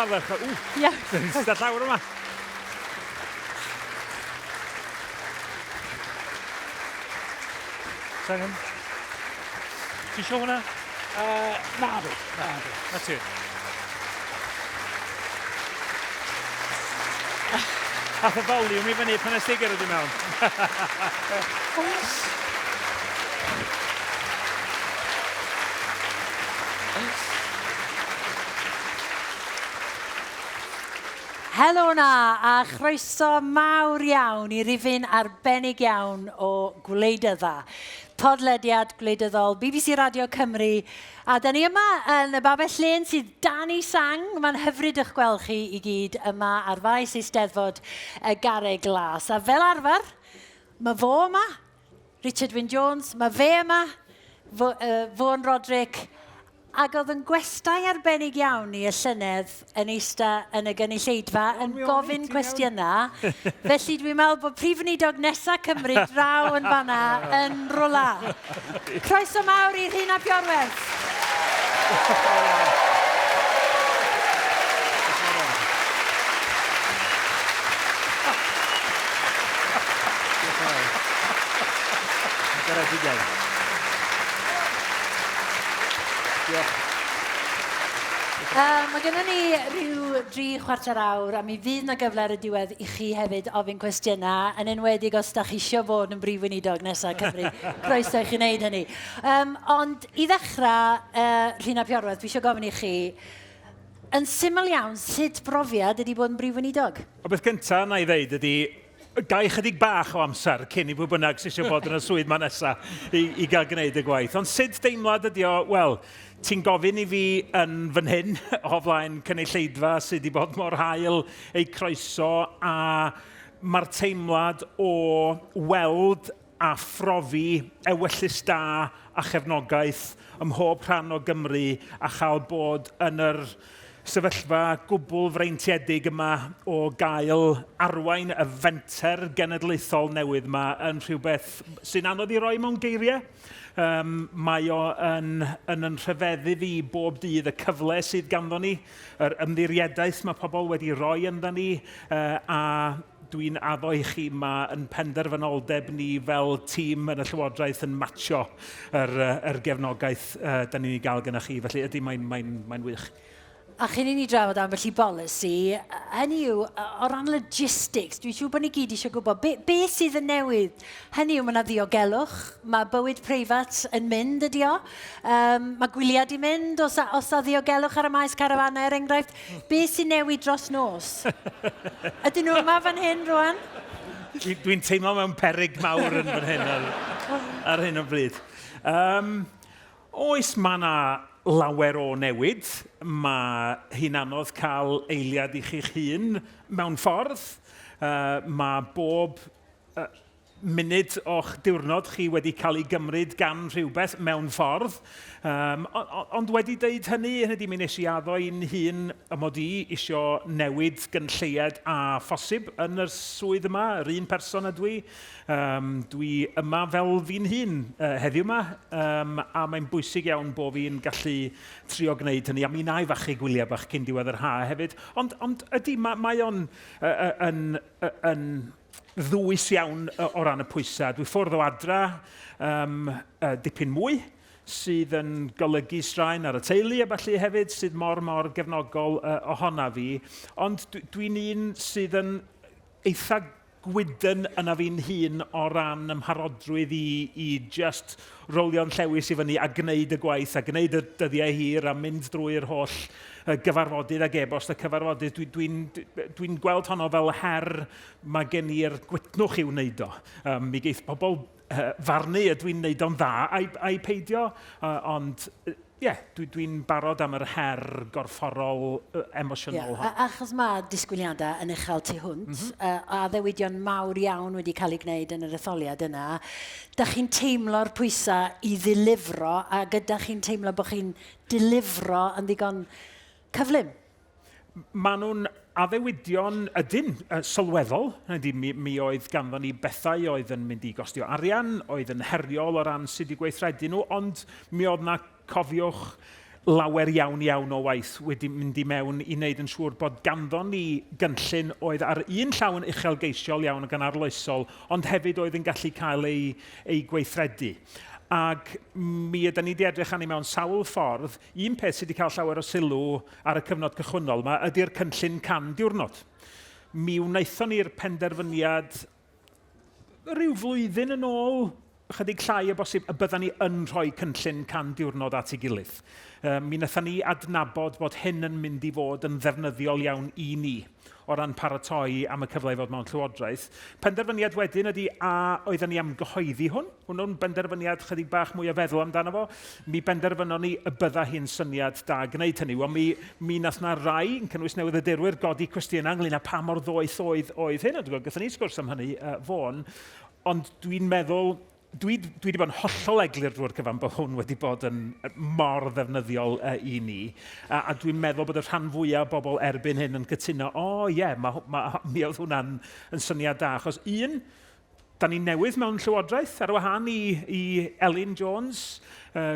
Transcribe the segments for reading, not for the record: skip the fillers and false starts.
ferch. Ia. Ystad llawr yma. Sangen? Ti isio hwnna? Na fi. Na ti. Hath y volume i fyny pan ysdi gyrraedd i mewn. Helo na, a chroeso mawr iawn i rifyn arbennig iawn o Gwleidydda. Podlediad gwleidyddol BBC Radio Cymru. A da ni yma yn y Babell Lên sydd dan i sang. Mae'n hyfryd eich gweld chi i gyd yma ar faes Eisteddfod y Garreg Las. A fel arfer, mae fo yma, Richard Wyn Jones, mae fe yma, Vaughan Roderick, ac oedd yn gwestai arbennig iawn i y llynedd yn eista yn y gynulleidfa yn gofyn cwestiynau. Felly dwi'n meddwl bod Prif Weinidog nesaf Cymru draw yn fanna yn rwla. Croeso mawr i Rhun a Iorwerth. Mae gennym ni rhyw 3/4 awr a mi fydd na gyfle ar y diwedd i chi hefyd ofyn cwestiynau, yn enwedig os da chi eisiau fod yn Prif Weinidog nesaf Cymru. Croeso i chi wneud hynny. Ond i ddechrau, Rhun a Iorwerth, dwi eisiau gofyn i chi, yn syml iawn, sut brofiad ydy bod yn Prif Weinidog? O beth gyntaf na i ddeud ydy, gai chydig bach o amser cyn i pwy bynnag sy'n eisiau bod yn y swydd ma nesaf i gael gwneud y gwaith. Ond sut deimlad ydy o, wel, ti'n gofyn i fi yn fan hyn o flaen cynulleidfa sydd wedi bod mor hael ei croeso, a mae'r teimlad o weld a phrofi ewyllus da a chefnogaeth ym mhob rhan o Gymru a chael bod yn yr sefyllfa gwbl freintiedig yma o gael arwain y fenter genedlaethol newydd yma yn rhywbeth sy'n anodd i roi mewn geiriau. Mae o yn rhyfeddu fi bob dydd y cyfle sydd ganddo ni, yr ymddiriedais mae pobl wedi rhoi ynddo ni, a dwi'n addo i chi yma yn penderfynoldeb ni fel tîm yn y Llywodraeth yn matcho yr gefnogaeth da ni'n ei gael gyda chi. Felly ydy mae'n wych. A chyn i ni drafod ambell i bolisi, hynny yw, o ran logistics, dwi'n siŵr bod ni gyd eisiau gwybod, be sydd yn newydd? Hynny yw, mae yna ddiogelwch, mae bywyd preifat yn mynd ydi o, mae gwyliad i mynd, os a ddiogelwch ar y maes carafanau er enghraifft, be sy'n newid dros nos? Ydyn nhw yma fan hyn, Rhun? Dwi'n teimlo mewn peryg mawr yn fan hyn ar hyn o bryd. Oes mae yna lawer o newid. Mae hi'n anodd cael eiliad i chi'ch hun mewn ffordd. Mae bob munud o'ch diwrnod chi wedi cael ei gymryd gan rhywbeth mewn ffordd. Ond wedi dweud hynny mi nes i addo i'n hun mod i isio newid gynlleied a phosib yn y swydd yma, yr un person ydw i. Dwi yma fel fi'n hun heddiw yma, a mae'n bwysig iawn bod fi'n gallu trio gwneud hynny. A mi na i fachu gwyliau bach cyn diwedd yr ha hefyd. Ond ydy, mae o'n yn ddwys iawn o ran y pwysau. Dwi ffwrdd o adra dipyn mwy, sydd yn golygu straen ar y teulu a felly hefyd, sydd mor gefnogol ohona fi. Ond dwi'n un sydd yn eitha gwydyn yna fi'n hun o ran ymharodrwydd i just rolio'n llewis i fyny a gwneud y gwaith, a gwneud y dyddiau hir a mynd drwy'r holl gyfarfodydd ag e-bost y cyfarfodydd. Dwi'n gweld honno fel her mae gen i'r gwitnwch i'w wneud o. Mi geith pobl farnu ydw i'n wneud o'n dda a'i peidio, ond dwi'n barod am yr her gorfforol emosiynol. Achos mae disgwyliadau yn uchel tu hwnt, a ddewidion mawr iawn wedi cael ei gwneud yn yr etholiad yna. Da chi'n teimlo'r pwysau i ddilifro, a gyda chi'n teimlo bod chi'n dilifro yn ddigon cyflym? Maen nhw'n addewidion ydyn sylweddol. Mi oedd ganddo ni bethau oedd yn mynd i gostio arian, oedd yn heriol o ran sydd wedi gweithredu nhw, ond mi oedd na cofiwch lawer iawn o waith wedi mynd I mewn I wneud yn siŵr bod ganddon ni gynllun oedd ar un llaw yn uchelgeisiol iawn ac yn arloesol, ond hefyd oedd yn gallu cael ei gweithredu. Ac mi ydyn ni wedi edrych arni mewn sawl ffordd, un peth sydd wedi cael llawer o sylw ar y cyfnod cychwynnol yma ydy'r cynllun 100 diwrnod. Mi wnaethon ni'r penderfyniad rhyw flwyddyn yn ôl, chydig llai o bosib, y byddan ni yn rhoi cynllun 100 diwrnod at ei gilydd. Mi wnaethon ni adnabod bod hyn yn mynd I fod yn ddefnyddiol iawn I ni o ran paratoi am y cyfle I fod mewn llywodraeth. Penderfyniad wedyn ydy oedden ni am gyhoeddi hwn. Hwnnw'n benderfyniad chydig bach mwy o feddwl amdano fo. Mi benderfynon ni y bydda hi'n syniad da gwneud hynny. Mi nath na rai yn cynnwys newyddiadurwyr godi cwestiynau ynglyn â pa mor ddoeth oedd hyn. Gathon ni sgwrs am hynny Vaughan. Ond dwi'n meddwl, dwi wedi bod yn hollol eglur drwy'r cyfan bod hwn wedi bod yn mor ddefnyddiol I ni. A dwi'n meddwl bod y rhan fwyaf o bobl erbyn hyn yn cytuno, mi oedd hwnna'n syniad da. Achos da ni newydd mewn llywodraeth ar wahân I Elin Jones,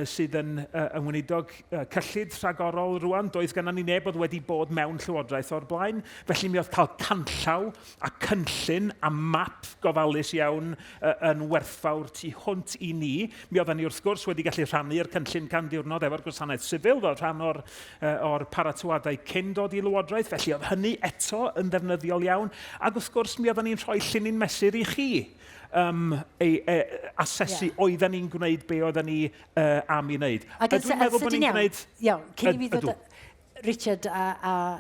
sydd yn weinidog cyllid rhagorol rwan. Doedd gennym ni neb oedd wedi bod mewn llywodraeth o'r blaen. Felly mi oedd cael canllaw a cynllun a map gofalus iawn yn werthfawr tu hwnt I ni. Mi oedden ni wrth gwrs wedi gallu rhannu'r cynllun 100 diwrnod efo'r gwasanaeth sifil fel rhan o'r paratoadau cyn dod I lywodraeth. Felly oedd hynny eto yn ddefnyddiol iawn. Ac wrth gwrs mi oedden ni'n rhoi llunyn mesur I chi. Asesu oedden ni'n gwneud be oedden ni am I wneud. Dwi'n meddwl bod ni'n gwneud... Iawn, cyn I fi ddod Richard a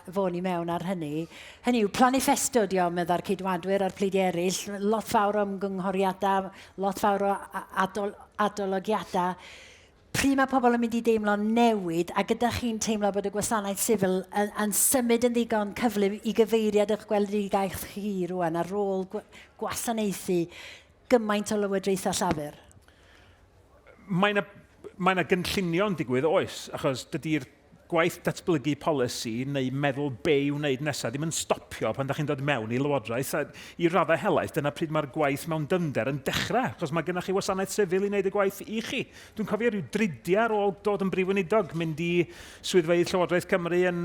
Vaughan I mewn ar hynny. Hynny yw, planifesto di o meddwl cydwadwyr ar pleidi eraill, lot fawr o ymgynghoriadau, lot fawr o adolygiadau. Pryd mae pobl yn mynd I deimlo newid, a gyda chi'n teimlo bod y gwasanaeth sifil yn symud yn ddigon cyflym I gyfeiriad eich gweledigaeth chi rwan ar ôl gwasanaethu gymaint o lywodraethau llafur? Mae yna gynllunio'n digwydd oes, achos dydy'r gwaith datblygu polisi neu meddwl be I wneud nesaf ddim yn stopio pan da chi'n dod mewn I lywodraeth. I raddau helaeth, dyna pryd mae'r gwaith mewn dynder yn dechrau, achos mae gennych chi wasanaeth sifil I wneud y gwaith I chi. Dwi'n cofio rhyw 30 ar ôl dod yn Prif Weinidog, mynd I swyddfeydd Llywodraeth Cymru yn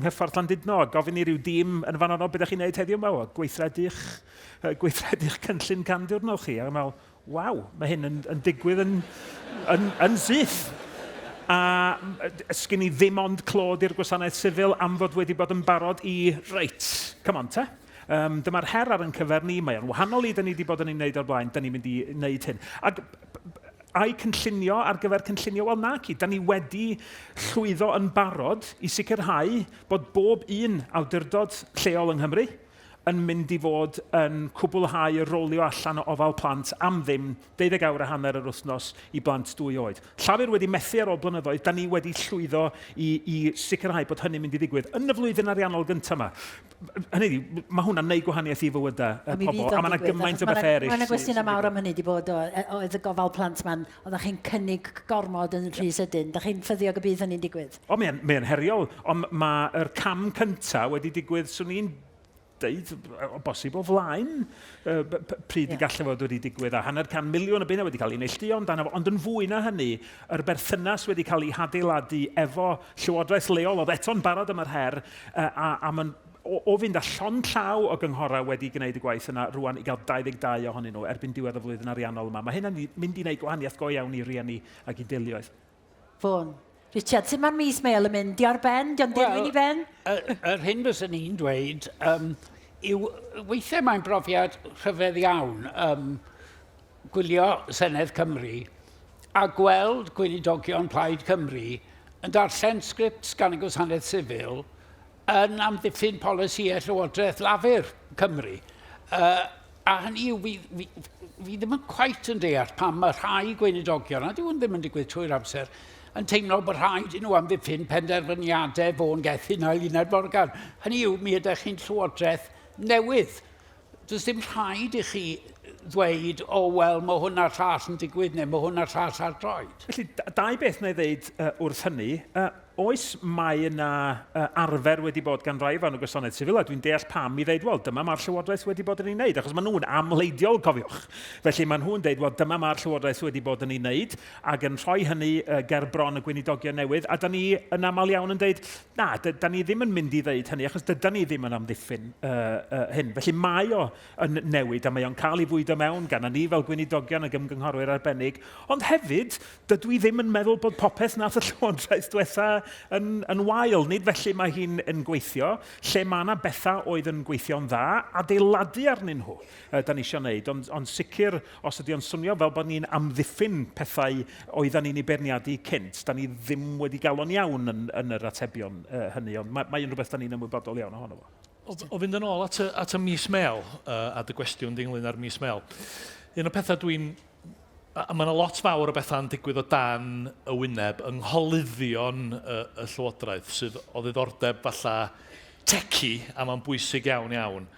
Nghyffordd Llandudno, gofyn I ryw dîm yn fan ono beth chi'n neud heddiw yma, gweithredu'ch cynllun 100 diwrnod chi. A meddwl, waw, mae hyn yn digwydd yn syth. A sgyn I ddim ond clod i'r gwasanaeth sifil am fod wedi bod yn barod I reit. Come on te. Dyma'r her ar yn cyfer ni, mae o'n wahanol I dyn ni wedi bod yn ei wneud o'r blaen, dyn ni'n mynd I wneud hyn. Ac a'i cynllunio ar gyfer cynllunio, wel na ci, da ni wedi llwyddo yn barod I sicrhau bod bob un awdurdod lleol yng Nghymru yn mynd I fod yn cwblhau y rolio allan o ofal plant am ddim 12 awr a hanner yr wythnos I blant 2 oed. Llafur wedi methu ar ôl blynyddoedd, da ni wedi llwyddo I sicrhau bod hynny'n mynd I ddigwydd yn y flwyddyn ariannol gyntaf yma. Hynny, mae hwnna'n neud gwahaniaeth I fywydau pobl, a mae yna gymaint o beth eraill. Mae yna gwestiynau mawr am hynny wedi bod oedd y gofal plant ma'n, oeddech chi'n cynnig gormod yn rhy sydyn. Da chi'n ffyddio gobeithio hynny'n digwydd? Mae'n heriol, ond mae'r cam cyntaf wedi digwydd, swn i'n deud, o bosib o flaen, pryd I gallu fod wedi digwydd, a £100,000,000 o bunna wedi cael ei neilltu, ond yn fwy na hynny, yr berthynas wedi cael ei hadeiladu efo llywodraeth leol, oedd eto'n barod am yr her, a o fynd â llond llaw o gynghora wedi gwneud y gwaith yna rwan I gael 22 ohonyn nhw erbyn diwedd y flwyddyn ariannol yma. Mae hynny'n mynd I wneud gwahaniaeth go iawn I rieni ac I deuluoedd. Vaughan. Richard, sut mae'r mis Mael yn mynd? Di ar ben? Di o'n derwyn I ben? Yr hyn fyswn i'n dweud, weithiau mae'n brofiad rhyfedd iawn gwylio Senedd Cymru a gweld gweinidogion Plaid Cymru yn darllen sgripts gan y gwasanaeth sifil yn amddiffyn polisïau Llywodraeth Lafur Cymru. A hynny yw, fi ddim yn cweit yn deall pam mae rhai gweinidogion, a dwi'n ddim yn digwydd trwy'r amser, yn teimlo bod rhaid I nhw amddiffyn penderfyniadau Vaughan Gethin a Luned Morgan. Hynny yw, mi ydych chi'n llywodraeth newydd. Does dim rhaid I chi ddweud, wel, mae hwnna'r llall yn digwydd, neu mae hwnna'r llall ar droed. Felly, dau beth na I ddeud wrth hynny. oes mae yna arfer wedi bod gan rai fan o gwasanaeth sifil, a dwi'n deall pam i ddeud, wel, dyma mae'r Llywodraeth wedi bod yn ei wneud, achos maen nhw'n amleidiol, cofiwch. Felly maen nhw'n deud, wel, dyma mae'r Llywodraeth wedi bod yn ei wneud, ac yn rhoi hynny ger bron y gweinidogion newydd, a da ni yn aml iawn yn deud, na, da ni ddim yn mynd i ddeud hynny, achos dyda ni ddim yn amddiffyn hyn. Felly mae o yn newid, a mae o'n cael ei fwydo mewn gan ni fel gweinidogion ac ymgynghorwyr arbennig, ond hefyd, dydw i ddim yn meddwl bod popeth nath y Llywodraeth diwetha yn wael. Nid felly mae hi'n yn gweithio, lle mae yna bethau oedd yn gweithio'n dda, adeiladu arnyn nhw, da ni eisiau gwneud. Ond sicr, os ydy o'n swnio fel bod ni'n amddiffyn pethau oedden ni'n ei berniadu cynt, da ni ddim wedi gael o'n iawn yn yr atebion hynny, ond mae'n rhywbeth da ni'n ymwybodol iawn ohono fo. O fynd yn ôl at y mis Mel, a dy gwestiwn ynglyn â'r mis Mel, un o pethau dwi'n... A mae yna lot fawr o bethau'n digwydd o dan y wyneb yng ngholyddion y Llywodraeth sydd o ddiddordeb falle teci a mae'n bwysig iawn iawn.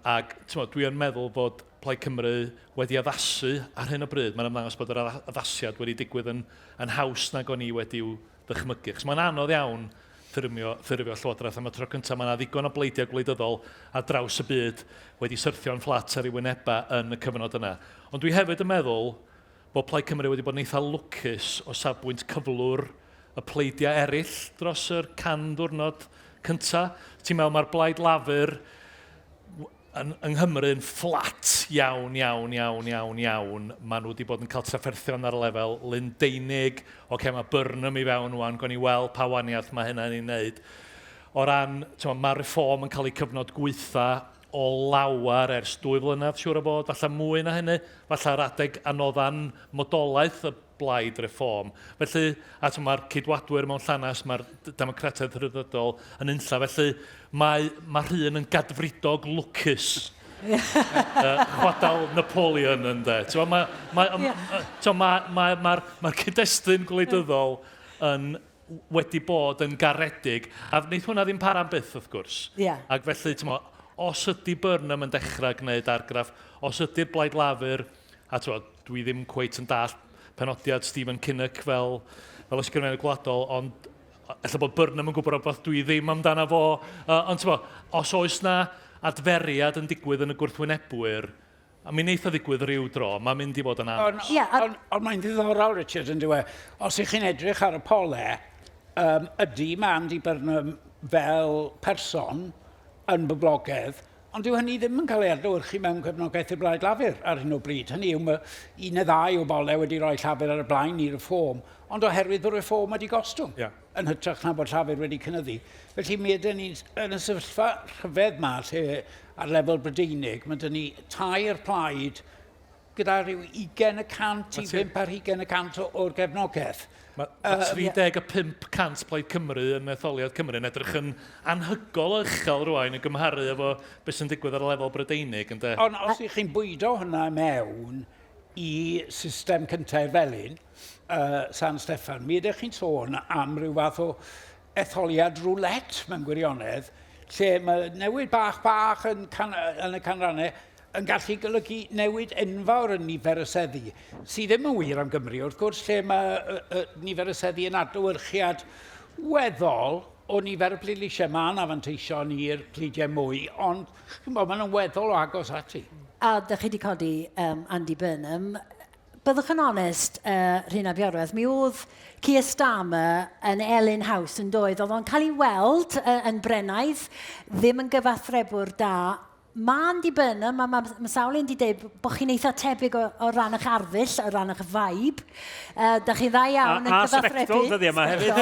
Ac dwi yn meddwl bod Plaid Cymru wedi addasu ar hyn o bryd. Mae'n ymddangos bod yr addasiad wedi digwydd yn haws nag o'n i wedi'w ddychmygu. Chos mae'n anodd iawn ffurfio Llywodraeth am y tro cyntaf. Mae yna ddigon o bleidiau gwleidyddol a draws y byd wedi syrthio'n fflat ar ei wynebau yn y cyfnod yna. Ond dwi hefyd yn meddwl bod Plaid Cymru wedi bod yn eitha lwcus o safbwynt cyflwr y pleidiau eraill dros yr 100 diwrnod cyntaf. Ti'n meddwl mae'r blaid lafur yng Nghymru yn fflat iawn. Maen nhw wedi bod yn cael trafferthion ar y lefel Lundeinig, mae Burnham i fewn wan, gwn i weld pa waniaeth mae hynny'n ei wneud. O ran, mae reform yn cael ei cyfnod gweitha o lawar ers 2 flynedd, siŵr o bod, falle mwy na hynny, falle adeg anoddan modolaeth y blaid reform. Felly, mae'r cydwadwyr mewn llanas, mae'r democratiaeth rhyddidol yn unlla, felly mae Rhun yn gadfridog lwcus. Chwadal Napoleon yn de. Mae'r cyd-destun gwleidyddol yn wedi bod yn garedig, a wneud hwnna ddim para'n byth, wrth gwrs. Ac felly, os ydy Burnham yn dechrau gwneud argraff, os ydy'r blaid lafur, a dwi ddim cweit yn dall penodiad Stephen Kinnock fel ysgrifennydd gwladol, ond ella bod Burnham yn gwybod rhywbeth dwi ddim amdano fo. Ond os oes na adferiad yn digwydd yn y gwrthwynebwyr, a mi wneith o ddigwydd rhyw dro, mae'n mynd i fod yn anos. Ond mae'n ddiddorol, Richard, yn dweud, os ych chi'n edrych ar y pole, ydy mae Andy Burnham fel person yn boblogaidd, ond dyw hynny ddim yn cael ei adlewyrchu mewn cefnogaeth y blaid lafur ar hyn o bryd. Hynny yw, mae 1 neu 2 o bole wedi rhoi llafur ar y blaen i reform, ond oherwydd bod reform wedi gostwng, yn hytrach na bod llafur wedi cynyddu. Felly mi ydyn ni yn y sefyllfa rhyfedd yma, lle ar lefel Brydeinig, mae dyn ni 2 plaid gyda rhyw 20% i 5 ar 20% o'r gefnogaeth. Mae 35% Plaid Cymru yn etholiad Cymru yn edrych yn anhygol o uchel rwan yn gymharu efo beth sy'n digwydd ar y lefel Brydeinig. Ond os ych chi'n bwydo hwnna mewn i system cyntaf Felyn, San Steffan, mi ydych chi'n sôn am ryw fath o etholiad rwlet mewn gwirionedd, lle mae newid bach yn y canrannau yn gallu golygu newid enfawr yn nifer y seddi, sydd ddim yn wir am Gymru, wrth gwrs, lle mae nifer y seddi yn adlewyrchiad weddol o nifer y pleidleisiau. Mae'n afanteision i'r pleidiau mwy, ond maen nhw'n weddol o agos ati. A dych chi wedi codi Andy Burnham. Byddwch yn onest, Rhun a Iorwerth, mi oedd Keir Starmer yn Elyn House yn doedd, oedd o'n cael ei weld yn Brennaidd, ddim yn gyfathrebwr da. Mae Andy Burnham, mae sawl un wedi dweud bod chi'n eitha tebyg o ran eich arddull, o ran eich vibe. Da chi'n dda iawn yn gyfathrebu. A sbectol dyddi yma hefyd.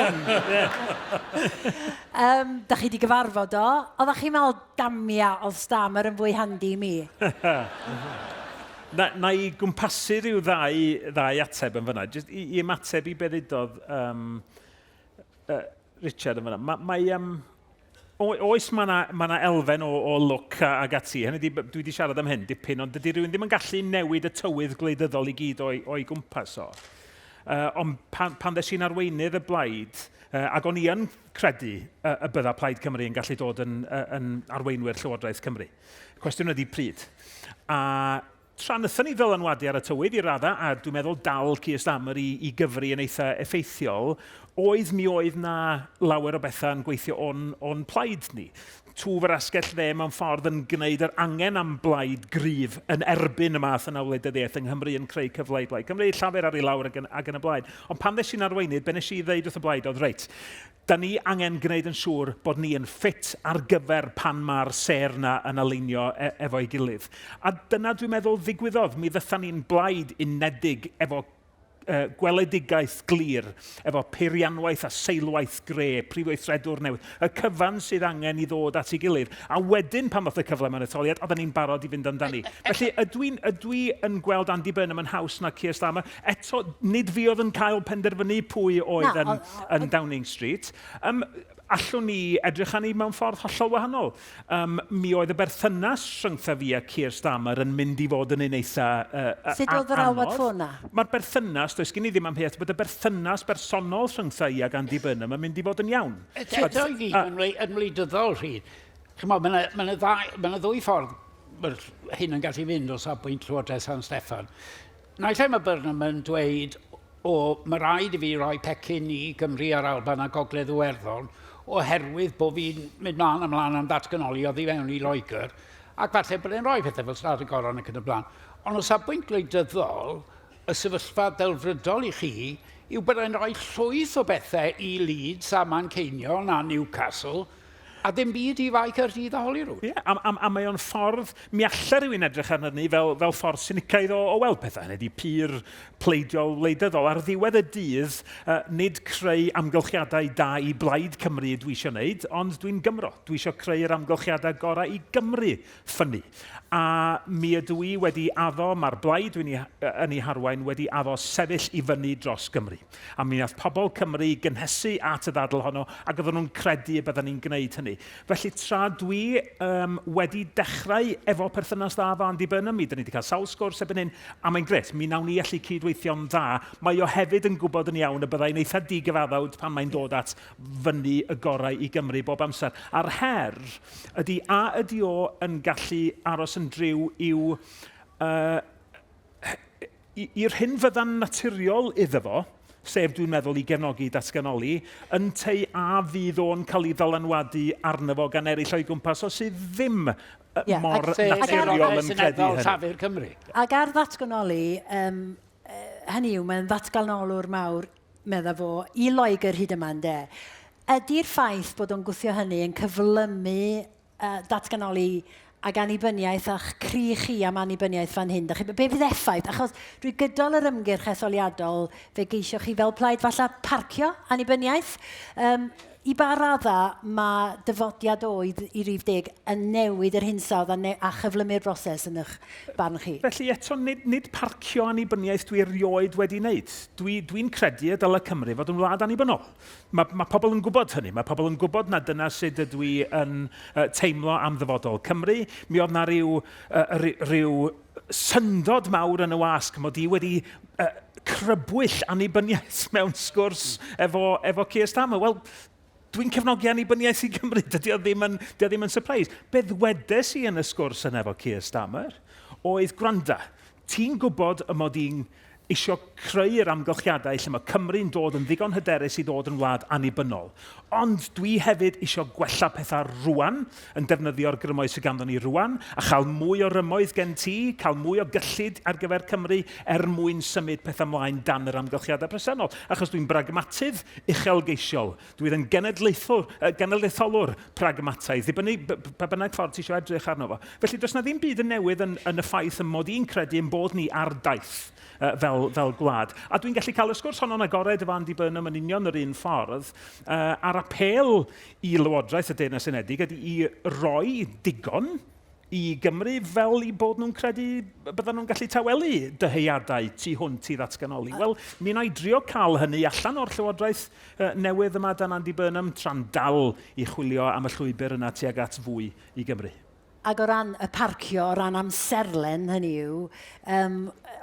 Da chi wedi gyfarfod o. Oeddech chi'n meddwl damia oedd Starmer yn fwy handi i mi? Na i gwmpasu rhyw ddau ateb yn fyna. Just i ymateb i beth ddudodd Richard yn fyna. Oes mae yna elfen o look ag ati. Dwi wedi siarad am hyn dipyn, ond dydy rhywun ddim yn gallu newid y tywydd gwleidyddol i gyd o'i gwmpas o. Ond pan ddys i'n arweinydd y blaid, ac o'n i yn credu y bydda Plaid Cymru yn gallu dod yn arweinwyr Llywodraeth Cymru. Cwestiwn ydy pryd. A tra wnaethon ni ddylanwadu ar y tywydd i radda, a dwi'n meddwl dal Keir Starmer i gyfri yn eitha effeithiol, oedd na lawer o bethau yn gweithio o'n plaid ni. Twf yr asgell dde mewn ffordd yn gwneud yr angen am blaid gryf yn erbyn y math yna wleidyddiaeth yng Nghymru yn creu cyfle i blaid. Cymru llawer ar ei lawr ac yn y blaid. Ond pan ddys i'n arweinydd, be nes i ddeud wrth y blaid oedd reit. Da ni angen gwneud yn siŵr bod ni yn ffit ar gyfer pan mae'r ser na yn alinio efo'i gilydd. A dyna dwi'n meddwl ddigwyddodd. Mi ddethan ni'n blaid unedig efo gweledigaeth glir, efo peirianwaith a seilwaith gre, prif weithredwr newydd, y cyfan sydd angen i ddod at ei gilydd. A wedyn pan ddoth y cyfle mewn etholiad, oedden ni'n barod i fynd amdani. Felly, ydw i yn gweld Andy Burnham yn haws na Keir Starmer. Eto, nid fi oedd yn cael penderfynu pwy oedd yn Downing Street. Allwn ni edrych arni mewn ffordd hollol wahanol. Mi oedd y berthynas rhyngtha fi a Keir Starmer yn mynd i fod yn un eitha anodd. Sut oedd yr alwad ffona? Mae'r berthynas, does gen i ddim am heth, bod y berthynas bersonol rhyngtha i ag Andy Burnham yn mynd i fod yn iawn. Eto i fi yn wleidyddol, Rhun. Mae yna ddwy ffordd mae'r hyn yn gallu fynd o safbwynt Llywodraeth San Steffan. Naill ai mae Burnham yn dweud mae rhaid i fi roi pecyn i Gymru a'r Alban a Gogledd Iwerddon oherwydd bod fi'n mynd ymlaen am datganoli o ddi fewn i Loegr, ac falle bod e'n rhoi pethau fel Strad y Goron ac yn y blaen. Ond o safbwynt gwleidyddol, y sefyllfa delfrydol i chi yw bod e'n rhoi llwyth o bethau i Leeds a Manceinion a Newcastle, a ddim byd i fai Caerdydd a Holyrood. Ie, a mae o'n ffordd, mi allan rhywun edrych arno ni fel ffordd sinicaidd o weld pethau. Nid i pur pleidiol wleidyddol. Ar ddiwedd y dydd, nid creu amgylchiadau da i blaid Cymru dwi eisiau wneud, ond dwi'n Gymro. Dwi eisiau creu'r amgylchiadau gorau i Gymru ffynnu. A mi ydw i wedi addo, mae'r blaid yn ei harwain wedi addo sefyll i fyny dros Gymru. A mi wnaeth pobl Cymru gynhesu at y ddadl honno, ac oedden nhw'n credu y bydden ni'n gwneud hynny. Felly tra dwi wedi dechrau efo perthynas dda fo Andy Burnham, mi dyn ni wedi cael sawl sgwrs ebyn hyn, a mae'n gret, mi nawn ni allu cydweithio'n dda. Mae o hefyd yn gwybod yn iawn y byddai'n eitha digyfaddawd pan mae'n dod at fyny y gorau i Gymru bob amser. A'r her ydy o yn gallu aros yn driw i'r hyn fydda'n naturiol iddo fo, sef dwi'n meddwl i gefnogi datganoli, yn tei a fydd o'n cael ei ddylanwadu arno fo gan eraill o'i gwmpas, o sydd ddim mor naturiol yn credu hynny. Ac ar ddatganoli, hynny yw, mae'n ddatganolwr mawr, meddwl fo, i Loegr hyd yma ynde. Ydy'r ffaith bod o'n gwthio hynny yn cyflymu datganoli ag annibyniaeth a'ch cri chi am annibyniaeth fan hyn. Be fydd effaith? Achos drwy gydol yr ymgyrch etholiadol, fe geisiwch chi fel plaid falle parcio annibyniaeth. I ba radda mae dyfodiad oedd i rif deg yn newid yr hinsawdd a chyflymu'r broses yn eich barn chi? Felly eto, nid parcio annibyniaeth dwi erioed wedi wneud. Dwi'n credu y dylai Cymru fod yn wlad annibynnol. Mae pobl yn gwybod hynny. Mae pobl yn gwybod na dyna sut ydw i yn teimlo am ddyfodol Cymru. Mi oedd na ryw syndod mawr yn y wasg mod i wedi crybwyll annibyniaeth mewn sgwrs efo Keir Starmer. Wel, dwi'n cefnogi annibyniaeth i Gymru, dydy o ddim yn surprise. Beth wedes i yn y sgwrs yn efo Keir Starmer oedd gwranda. Ti'n gwybod y mod i'n eisiau creu'r amgylchiadau lle mae Cymru'n dod yn ddigon hyderus i ddod yn wlad annibynnol. Ond dwi hefyd eisiau gwella pethau rwan, yn defnyddio'r grymoedd sydd ganddo ni rwan, a chael mwy o rymoedd gen ti, cael mwy o gyllid ar gyfer Cymru mwyn symud pethau ymlaen dan yr amgylchiadau presennol. Achos dwi'n bragmatydd uchelgeisiol. Dwi'n genedlaetholwr pragmataidd. Ddibynnu pa bynnag ffordd ti eisiau edrych arno fo. Felly does na ddim byd yn newydd yn y ffaith yn mod i'n credu yn bod ni ar daith fel gwlad. A dwi'n gallu cael y sgwrs honno'n agored efo Andy Burnham yn union yr un ffordd. A'r apel i Lywodraeth y Deyrnas Unedig ydy i roi digon i Gymru fel i bod nhw'n credu bydden nhw'n gallu tawelu dyheuadau tu hwnt i ddatganoli. Wel, mi wna i drio cael hynny allan o'r Llywodraeth newydd yma dan Andy Burnham tra'n dal i chwilio am y llwybr yna tuag at fwy i Gymru. Ac o ran y parcio, o ran amserlen hynny yw,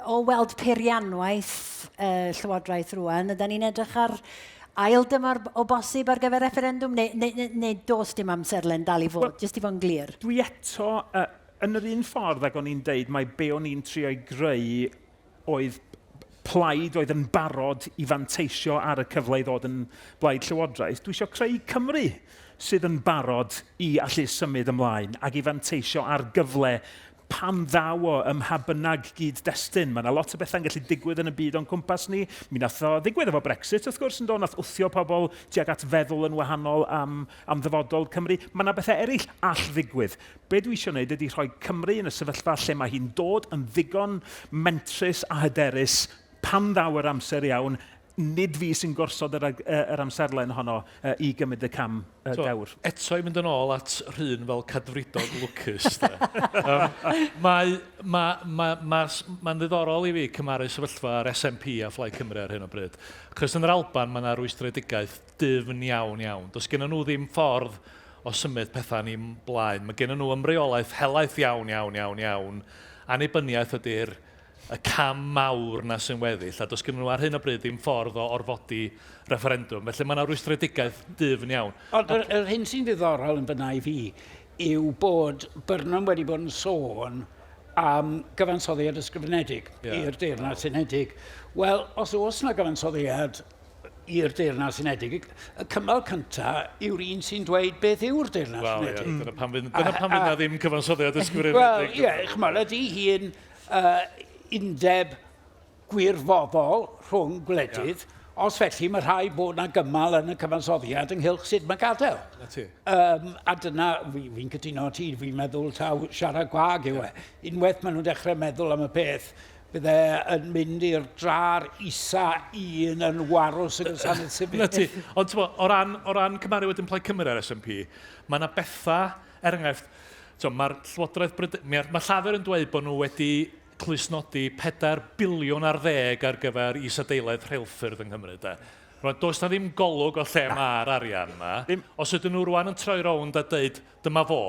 o weld peirianwaith Llywodraeth rwan, ydyn ni'n edrych ar ail dymor o bosib ar gyfer referendwm, neu dos dim amserlen dal i fod, jyst i fod yn glir? Dwi eto yn yr un ffordd ac o'n i'n deud, mae be o'n i'n trio i greu oedd plaid oedd yn barod i fanteisio ar y cyfle i ddod yn blaid llywodraeth. Dwi eisiau creu Cymru sydd yn barod i allu symud ymlaen ac i fanteisio ar gyfle pan ddaw o ym mha bynnag gyd-destun. Mae yna lot o bethau'n gallu digwydd yn y byd o'n cwmpas ni. Mi nath o ddigwydd efo Brexit, wrth gwrs, yn dod, nath wthio pobl tuag at feddwl yn wahanol am ddyfodol Cymru. Mae yna bethau eraill all ddigwydd. Be dwi eisiau gwneud ydy rhoi Cymru yn y sefyllfa lle mae hi'n dod yn ddigon mentrus a hyderus pan ddaw yr amser iawn, nid fi sy'n gorsod yr amserlen honno i gymryd y cam dewr. Eto i mynd yn ôl at Rhun fel cadfridog lwcus. Mae'n ddiddorol i fi cymaru sefyllfa ar SNP a Phlaid Cymru ar hyn o bryd. Chos yn yr Alban mae yna rwystredigaeth dyfn iawn. Does gen nhw ddim ffordd o symud pethau ni'n blaen. Mae gen nhw ymreolaeth helaeth iawn. Annibyniaeth ydy'r y cam mawr na sy'n weddill, a does gen nhw ar hyn o bryd ddim ffordd o orfodi referendum. Felly mae yna rwystredigaeth dyfn iawn. Ond yr hyn sy'n ddiddorol yn fyna i fi yw bod Byrnam wedi bod yn sôn am gyfansoddiad ysgrifenedig i'r Deyrnas Unedig. Wel, os oes yna gyfansoddiad i'r Deyrnas Unedig, y cymal cyntaf yw'r un sy'n dweud beth yw'r Deyrnas Unedig. Dyna pan fydd na ddim cyfansoddiad ysgrifenedig. Wel, chymol, ydy hi'n undeb gwirfoddol rhwng gwledydd, os felly mae rhai bod yna gymal yn y cyfansoddiad ynghylch sut mae gadael. A dyna, fi'n cytuno ti, fi'n meddwl taw siarad gwag yw e. Unwaith maen nhw'n dechrau meddwl am y peth, bydde yn mynd i'r drar isa un yn warws y gwasanaeth sifil. Ond o ran cymaru wedyn Plaid Cymru ar SNP, mae yna bethau, enghraifft, mae'r Llywodraeth mae llafur yn dweud bod nhw wedi clusnodi 4 biliwn ar 10 ar gyfer is-adeiledd rheilffyrdd yng Nghymru. Does na ddim golwg o lle mae'r arian yma. Os ydyn nhw rwan yn troi rownd a dweud, dyma fo,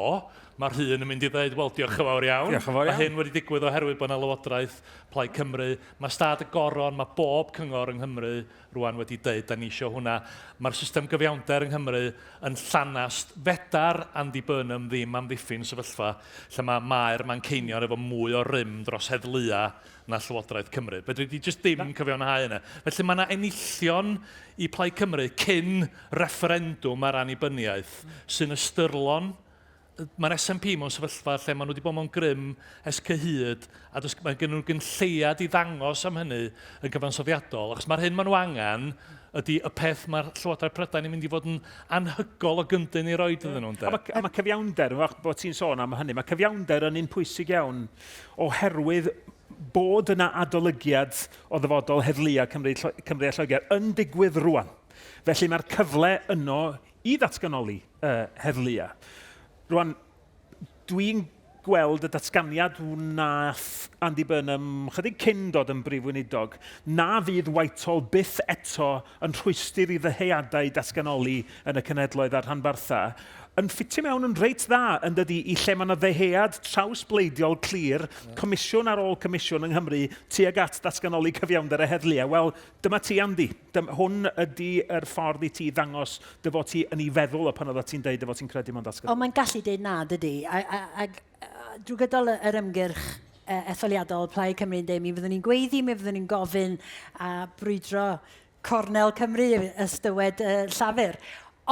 mae'r Rhun yn mynd i ddweud, wel, diolch yn fawr iawn. Mae hyn wedi digwydd oherwydd bod yna Lywodraeth Plaid Cymru. Mae Stad y Goron, mae bob cyngor yng Nghymru rwan wedi dweud, da ni eisiau hwnna. Mae'r system gyfiawnder yng Nghymru yn llanast. Fedar Andy Burnham ddim amddiffyn sefyllfa lle mae Mair Manceinion efo mwy o rym dros heddlua na Llywodraeth Cymru. Fedri di jyst ddim cyfiawnhau yna. Felly mae yna enillion i Plaid Cymru cyn referendwm ar annibyniaeth sy'n ystyrlon. Mae'r SNP mewn sefyllfa lle maen nhw wedi bod mewn grym es cyhyd a mae gen nhw'n gynlleiad i ddangos am hynny yn gyfansoddiadol. Achos mae'r hyn maen nhw angen ydy y peth mae'r Llywodraeth Prydain yn mynd i fod yn anhygol o gyndyn i roed iddyn nhw'n de. Mae cyfiawnder, bod ti'n sôn am hynny, mae cyfiawnder yn un pwysig iawn oherwydd bod yna adolygiad o ddyfodol heddlua Cymru a Lloegr yn digwydd rwan. Felly mae'r cyfle yno i ddatganoli heddlua. Rwan, dwi'n gweld y datganiad wnaeth Andy Burnham chydig cyn dod yn Prif Weinidog, na fydd Whitehall byth eto yn rhwystyr i ddeheuadau datganoli yn y cenhedloedd a'r rhanbartha, yn ffitio mewn yn reit dda yn dydy i lle mae yna ddeheuad trawsbleidiol clir, comisiwn ar ôl comisiwn yng Nghymru, tuag at datganoli cyfiawnder y heddlua. Wel, dyma ti, Andy. Hwn ydy yr ffordd i ti ddangos dy fod ti yn ei feddwl o pan oedd ti'n deud dy fod ti'n credu mewn datganoli. Ond mae'n gallu deud na, dydy. Drwy gydol yr ymgyrch etholiadol Plaid Cymru yn dweud, mi fyddwn ni'n gweiddi, mi fyddwn ni'n gofyn a brwydro Cornel Cymru ystywed llafur.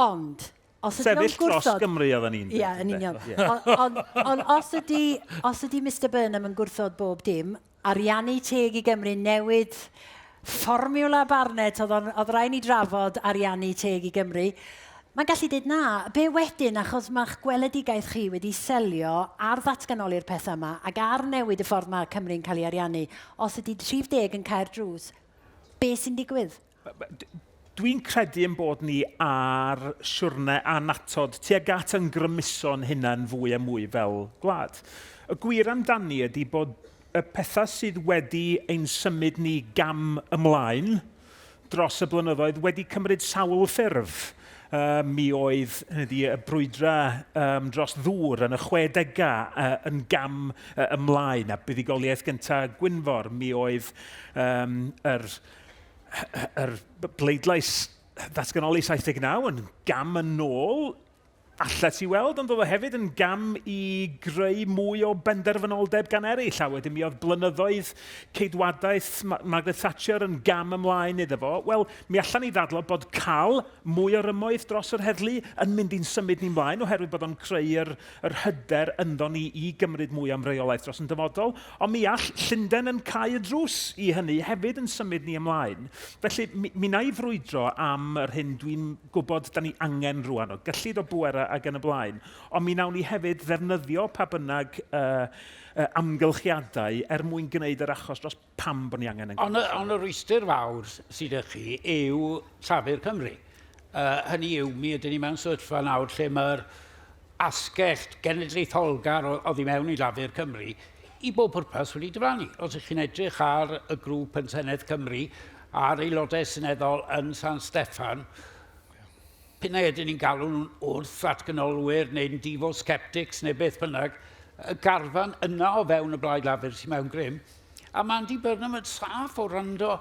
Ond, sefyll dros Gymru oedden ni'n dweud. Ie, yn union. Ond os ydy Mr Burnham yn gwrthod bob dim, ariannu teg i Gymru newid fformiwla Barnet oedd rhaid ni drafod ariannu teg i Gymru, mae'n gallu dweud na. Be wedyn, achos mae'ch gweledigaeth chi wedi selio ar ddatganoli'r pethau yma ac ar newid y ffordd mae Cymru'n cael ei ariannu, os ydy 30 yn cael drws, be sy'n digwydd? Dwi'n credu yn bod ni ar siwrne a natod tuag at yn grymuso'n hynna'n fwy a mwy fel gwlad. Y gwir amdani ydy bod y pethau sydd wedi ein symud ni gam ymlaen dros y blynyddoedd wedi cymryd sawl ffurf. Mi oedd y brwydra dros ddŵr yn y 60au yn gam ymlaen a buddigoliaeth gyntaf Gwynfor. Mi oedd yr bleidlais ddatganoli 79 yn gam yn ôl allet i weld, ond oedd o hefyd yn gam i greu mwy o benderfynoldeb gan eraill. A wedyn mi oedd blynyddoedd ceidwadaeth Margaret Thatcher yn gam ymlaen iddo fo. Wel, mi allan ni ddadlo bod cael mwy o rymoedd dros yr heddlu yn mynd i'n symud ni ymlaen, oherwydd bod o'n creu'r hyder ynddo ni i gymryd mwy am reolaeth dros yn dyfodol. Ond mi all Llundain yn cau y drws i hynny hefyd yn symud ni ymlaen. Felly, mi na i frwydro am yr hyn dwi'n gwybod da ni angen rwan o gyllid o bwera ac yn y blaen. Ond mi nawn ni hefyd ddefnyddio pa bynnag amgylchiadau mwyn gwneud yr achos dros pam bod ni angen yn gwneud. Ond y rwystyr fawr sydd â chi yw Trafur Cymru. Hynny yw, mi ydyn ni mewn sefyllfa nawr lle mae'r asgell genedlaetholgar oddi mewn i Trafur Cymru i bob pwrpas wedi dyfrannu. Os ych chi'n edrych ar y grŵp yn Senedd Cymru a'r aelodau seneddol yn San Steffan, p'na ydyn ni'n galw nhw'n wrth atgynolwyr neu'n difo-sceptics neu beth bynnag, y garfan yna o fewn y Blaid Lafur sy'n mewn grym. A mae'n dibynnu yn saff o rando,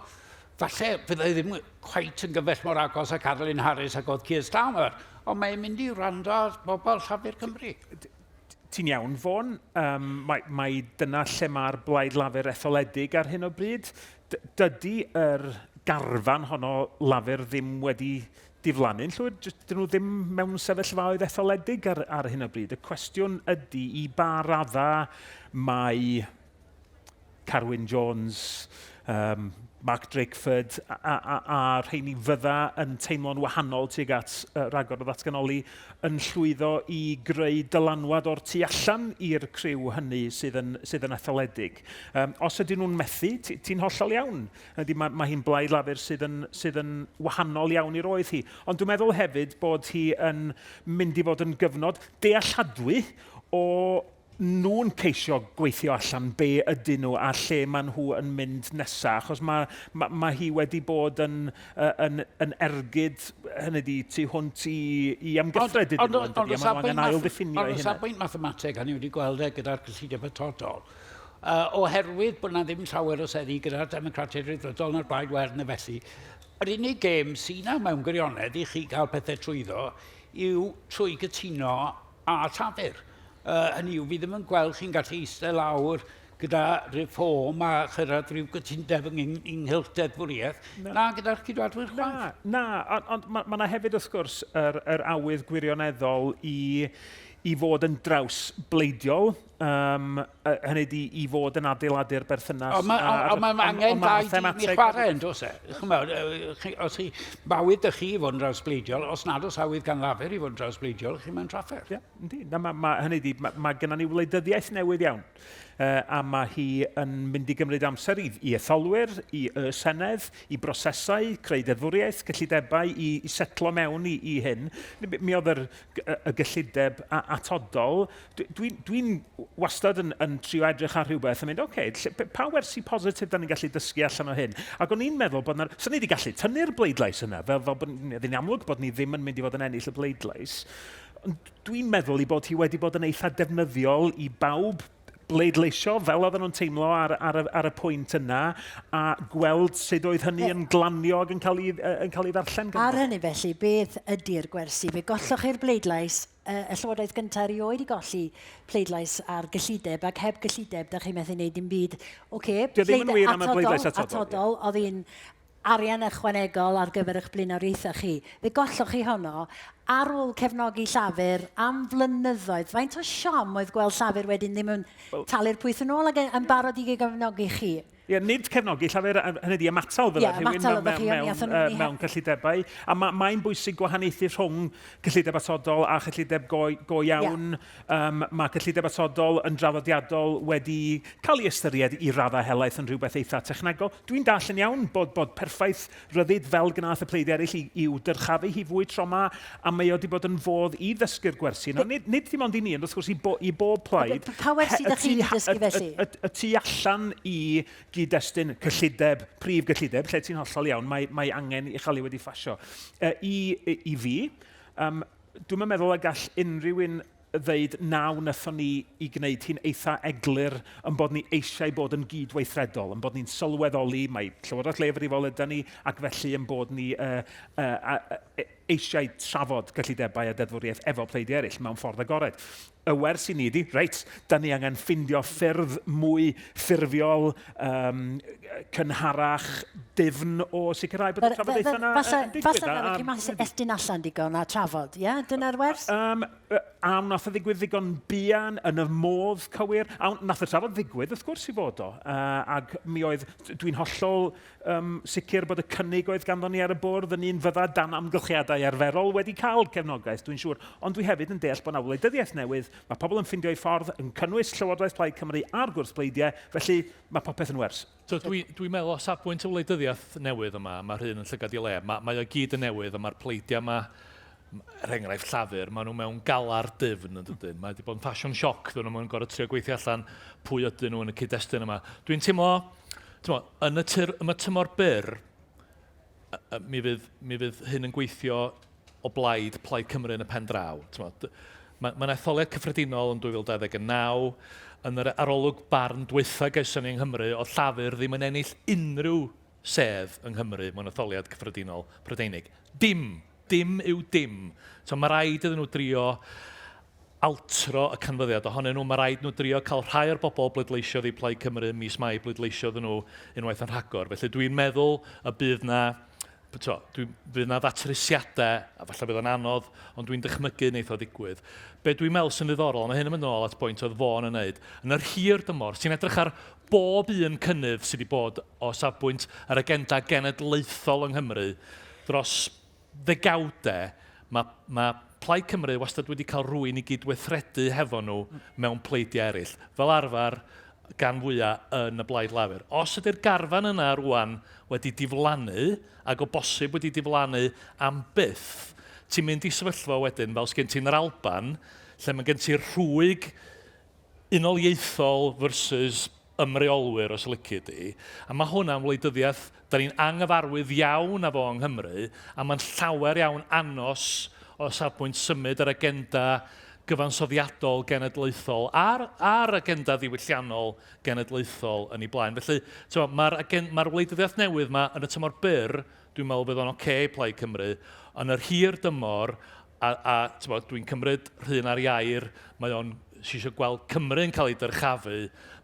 falle byddai ddim cweit yn gyfell mor agos â Carolyn Harris ac oedd Keir Starmer, ond mae'n mynd i rando ar bobl Llafur Cymru. Ti'n iawn, Vaughan. Mae dyna lle mae'r Blaid Lafur etholedig ar hyn o bryd. Dydy yr garfan honno Lafur ddim wedi diflannu'n llwyr, dyn nhw ddim mewn sefyllfaoedd etholedig ar hyn o bryd. Y cwestiwn ydy i ba radda mae Carwyn Jones, Mark Drakeford a rheini fydda yn teimlo'n wahanol tuag at ragor o ddatganoli yn llwyddo i greu dylanwad o'r tu allan i'r criw hynny sydd yn etholedig. Os ydyn nhw'n methu, ti'n hollol iawn. Mae hi'n Blaid Lafur sydd yn wahanol iawn i'r oedd hi. Ond dwi'n meddwl hefyd bod hi yn mynd i fod yn gyfnod dealladwy o nhw'n ceisio gweithio allan be ydyn nhw a lle maen nhw yn mynd nesaf, achos mae hi wedi bod yn ergyd hynny di tu hwnt i amgythred ydyn nhw, a maen nhw angen ail ddiffinio i hynny. Ond o safbwynt mathemateg, a ni wedi gweld gyda'r cyllideb atodol, oherwydd bod yna ddim llawer o seddi gyda'r Democratiaid Rhyddfrydol na'r Blaid Wern neu felly, yr unig gêm sy'n yna mewn gwirionedd i chi gael pethau trwyddo yw trwy gytuno a Trafur. Hynny yw, fi ddim yn gweld chi'n gallu eistedd lawr gyda reform a chyrraedd rhyw gytundeb ynghylch deddfwriaeth, na gyda'r cydwadwyr chwaith. Na, ond mae yna hefyd wrth gwrs yr awydd gwirioneddol i fod yn draws bleidiol, hynny di i fod yn adeiladu'r berthynas. Ond mae angen dau di chwarae yn dos e. Os chi bawyd ych chi i fod yn draws bleidiol, os nad os awydd gan Lafur i fod yn draws bleidiol, chi mewn traffer. Ie, yndi. Hynny di, mae gennym ni wleidyddiaeth newydd iawn. A mae hi yn mynd i gymryd amser i etholwyr, i Senedd, i brosesau, creu deddfwriaeth, gyllidebau i setlo mewn i hyn. Mi oedd y gyllideb atodol. Dwi'n wastad yn trio edrych ar rhywbeth yn mynd, pa wersi positif da ni'n gallu dysgu allan o hyn? Ac o'n i'n meddwl bod sy'n ni wedi gallu tynnu'r bleidlais yna, fel ddim amlwg bod ni ddim yn mynd i fod yn ennill y bleidlais. Dwi'n meddwl bod hi wedi bod yn eitha defnyddiol i bawb bleidleisio fel oedden nhw'n teimlo ar y pwynt yna a gweld sut oedd hynny yn glanio ac yn cael ei ddarllen. Ar hynny felly, beth ydy'r gwersi? Fe golloch i'r bleidlais, y Llywodraeth gyntaf erioed i golli pleidlais ar gyllideb ac heb gyllideb, da chi'n methu wneud dim byd. Dio ddim yn wir am y bleidlais atodol. Oedd hi'n arian ychwanegol ar gyfer eich blaenoriaethau chi. Fe golloch chi honno ar ôl cefnogi Llafur am flynyddoedd. Faint o siom oedd gweld Llafur wedyn ddim yn talu'r pwyth yn ôl ac yn barod i gefnogi chi? Ie, nid cefnogi, Llafur, hynny di ymatal fydda rhywun mewn cyllidebau. A mae'n bwysig gwahaniaethu rhwng cyllideb atodol a cyllideb go iawn. Mae cyllideb atodol yn draddodiadol wedi cael ei ystyried i raddau helaeth yn rhywbeth eitha technegol. Dwi'n darllen iawn bod perffaith ryddid fel gnaeth y pleidau eraill i'w dyrchafu hi fwy troma, a mae wedi bod yn fodd i ddysgu'r gwersi. Nid dim ond i ni, ond wrth gwrs i bob plaid. Pa wersi ydych chi wedi dysgu felly? Y tu allan i gyd-destun cyllideb, prif gyllideb, lle ti'n hollol iawn, mae angen i chael ei wedi ffasio. I fi, dwi'n meddwl y gall unrhyw un ddeud na wnaethon ni i gwneud hi'n eitha eglur yn bod ni eisiau bod yn gydweithredol, yn bod ni'n sylweddoli, mae Llywodraeth Leifrifol yda ni, ac felly yn bod ni eisiau trafod gyllidebau a deddfwriaeth efo pleidiau eraill mewn ffordd agored. Y wers i ni ydi, reit, da ni angen ffindio ffyrdd mwy ffurfiol, cynharach, difn o sicrhau bod y trafodaethau yna yn digwydd. Falle fel chi mas estyn allan digon a trafod, ie? Dyna'r wers? Am nath y ddigwydd ddigon buan yn y modd cywir. Nath y trafod ddigwydd, wrth gwrs i fod o. Ac mi oedd, dwi'n hollol sicr bod y cynnig oedd ganddo ni ar y bwrdd yn un fydda dan amgylchiadau arferol wedi cael cefnogaeth, dwi'n siŵr. Ond dwi hefyd yn deall bod na wleidyddiaeth newydd. Mae pobl yn ffindio ei ffordd yn cynnwys Llywodraeth Plaid Cymru a'r gwrs pleidiau, felly mae popeth yn wers. So, dwi'n meddwl o safbwynt y wleidyddiaeth newydd yma, mae Rhun yn llygad i le. Mae o gyd yn newydd, a mae'r pleidiau yma, enghraifft llafur, maen nhw mewn galar difn yn dydyn. Mae wedi bod yn ffasiwn sioc, dyn nhw'n gorfod trio gweithio allan pwy ydyn nhw yn y cyd-destun yma. Dwi'n teimlo, yn y tymor byr, mi fydd hyn yn gweithio o blaid Plaid Cymru yn y pen draw. Mae'n etholiad cyffredinol yn 2029, yn yr arolwg barn dwytha gaethon ni yng Nghymru, o llafur ddim yn ennill unrhyw sedd yng Nghymru mewn etholiad cyffredinol Prydeinig. Dim yw dim. So mae rhaid iddyn nhw drio altro y canfyddiad ohonyn nhw. Mae rhaid nhw drio cael rhai o'r bobl bleidleisio i Plaid Cymru mis Mai bleidleisio iddyn nhw unwaith yn rhagor. Felly dwi'n meddwl y bydd na ddatrysiadau, a falle bydd yn anodd, ond dwi'n dychmygu wneith o ddigwydd. Be dwi'n meddwl sy'n ddiddorol, mae hyn yn mynd nôl at bwynt oedd Vaughan yn wneud, yn yr hir dymor, sy'n edrych ar bob un cynnydd sydd wedi bod o safbwynt yr agenda genedlaethol yng Nghymru dros ddegawdau, mae Plaid Cymru wastad wedi cael rhywun i gydweithredu hefo nhw mewn pleidiau eraill. Fel arfer, gan fwyaf yn y blaid lafur. Os ydy'r garfan yna rwan wedi diflannu, ac o bosib wedi diflannu am byth, ti'n mynd i sefyllfa wedyn fel sgen ti'n yr Alban, lle mae gen ti'r rhwyg unoliaethol versus ymreolwyr os lici di, a mae hwnna'n wleidyddiaeth, da ni'n anghyfarwydd iawn efo yng Nghymru, a mae'n llawer iawn anos o safbwynt symud yr agenda gyfansoddiadol genedlaethol a'r agenda ddiwylliannol genedlaethol yn ei blaen. Felly, mae'r wleidyddiaeth newydd yma yn y tymor byr, dwi'n meddwl bydd o'n Plaid Cymru, yn yr hir dymor, a dwi'n cymryd Rhun ar Iair, mae o'n eisiau gweld Cymru'n cael ei dyrchafu,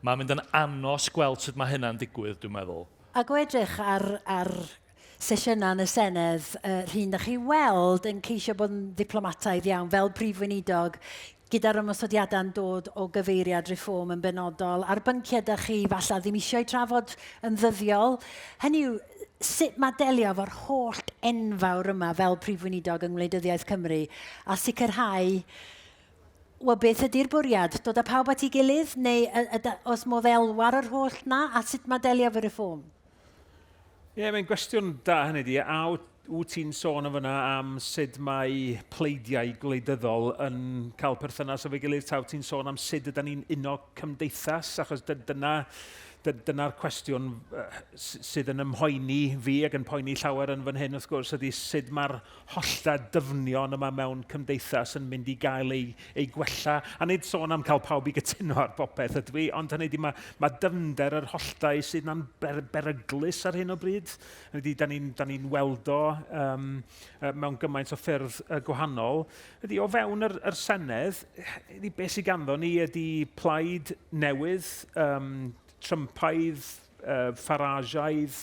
mae'n mynd yn anos gweld sut mae hynna'n digwydd, dwi'n meddwl. Ac o edrych ar sesiynau yn y Senedd, Rhun, da chi weld yn ceisio bod yn diplomataidd iawn fel Prif Weinidog, gyda'r ymosodiadau'n dod o gyfeiriad reform yn benodol, a'r bynciau da chi falle ddim eisiau trafod yn ddyddiol. Hynny yw, sut mae delio efo'r holl enfawr yma fel Prif Weinidog yng Ngwleidyddiaeth Cymru, a sicrhau, beth ydy'r bwriad? Dod â pawb at ei gilydd, neu os modd elwar yr holl na, a sut mae delio efo'r reform? Ie, mae'n gwestiwn da hynny di. A wyt ti'n sôn o fyna am sut mae pleidiau gwleidyddol yn cael perthynas efo'i gilydd, taw ti'n sôn am sut ydyn ni'n uno cymdeithas, achos dyna'r cwestiwn sydd yn ymhoeni fi ac yn poeni llawer yn fan hyn, wrth gwrs, ydy sut mae'r holla dyfnion yma mewn cymdeithas yn mynd i gael ei gwella. A nid sôn am cael pawb i gytuno ar popeth ydw i, ond hynny ydy mae dyfnder yr holltau sydd na'n beryglus ar hyn o bryd. Hynny ydy, da ni'n weld o mewn gymaint o ffyrdd gwahanol. Ydy, o fewn yr Senedd, beth sydd ganddo ni ydy plaid newydd, Trumpaidd, Farageaidd,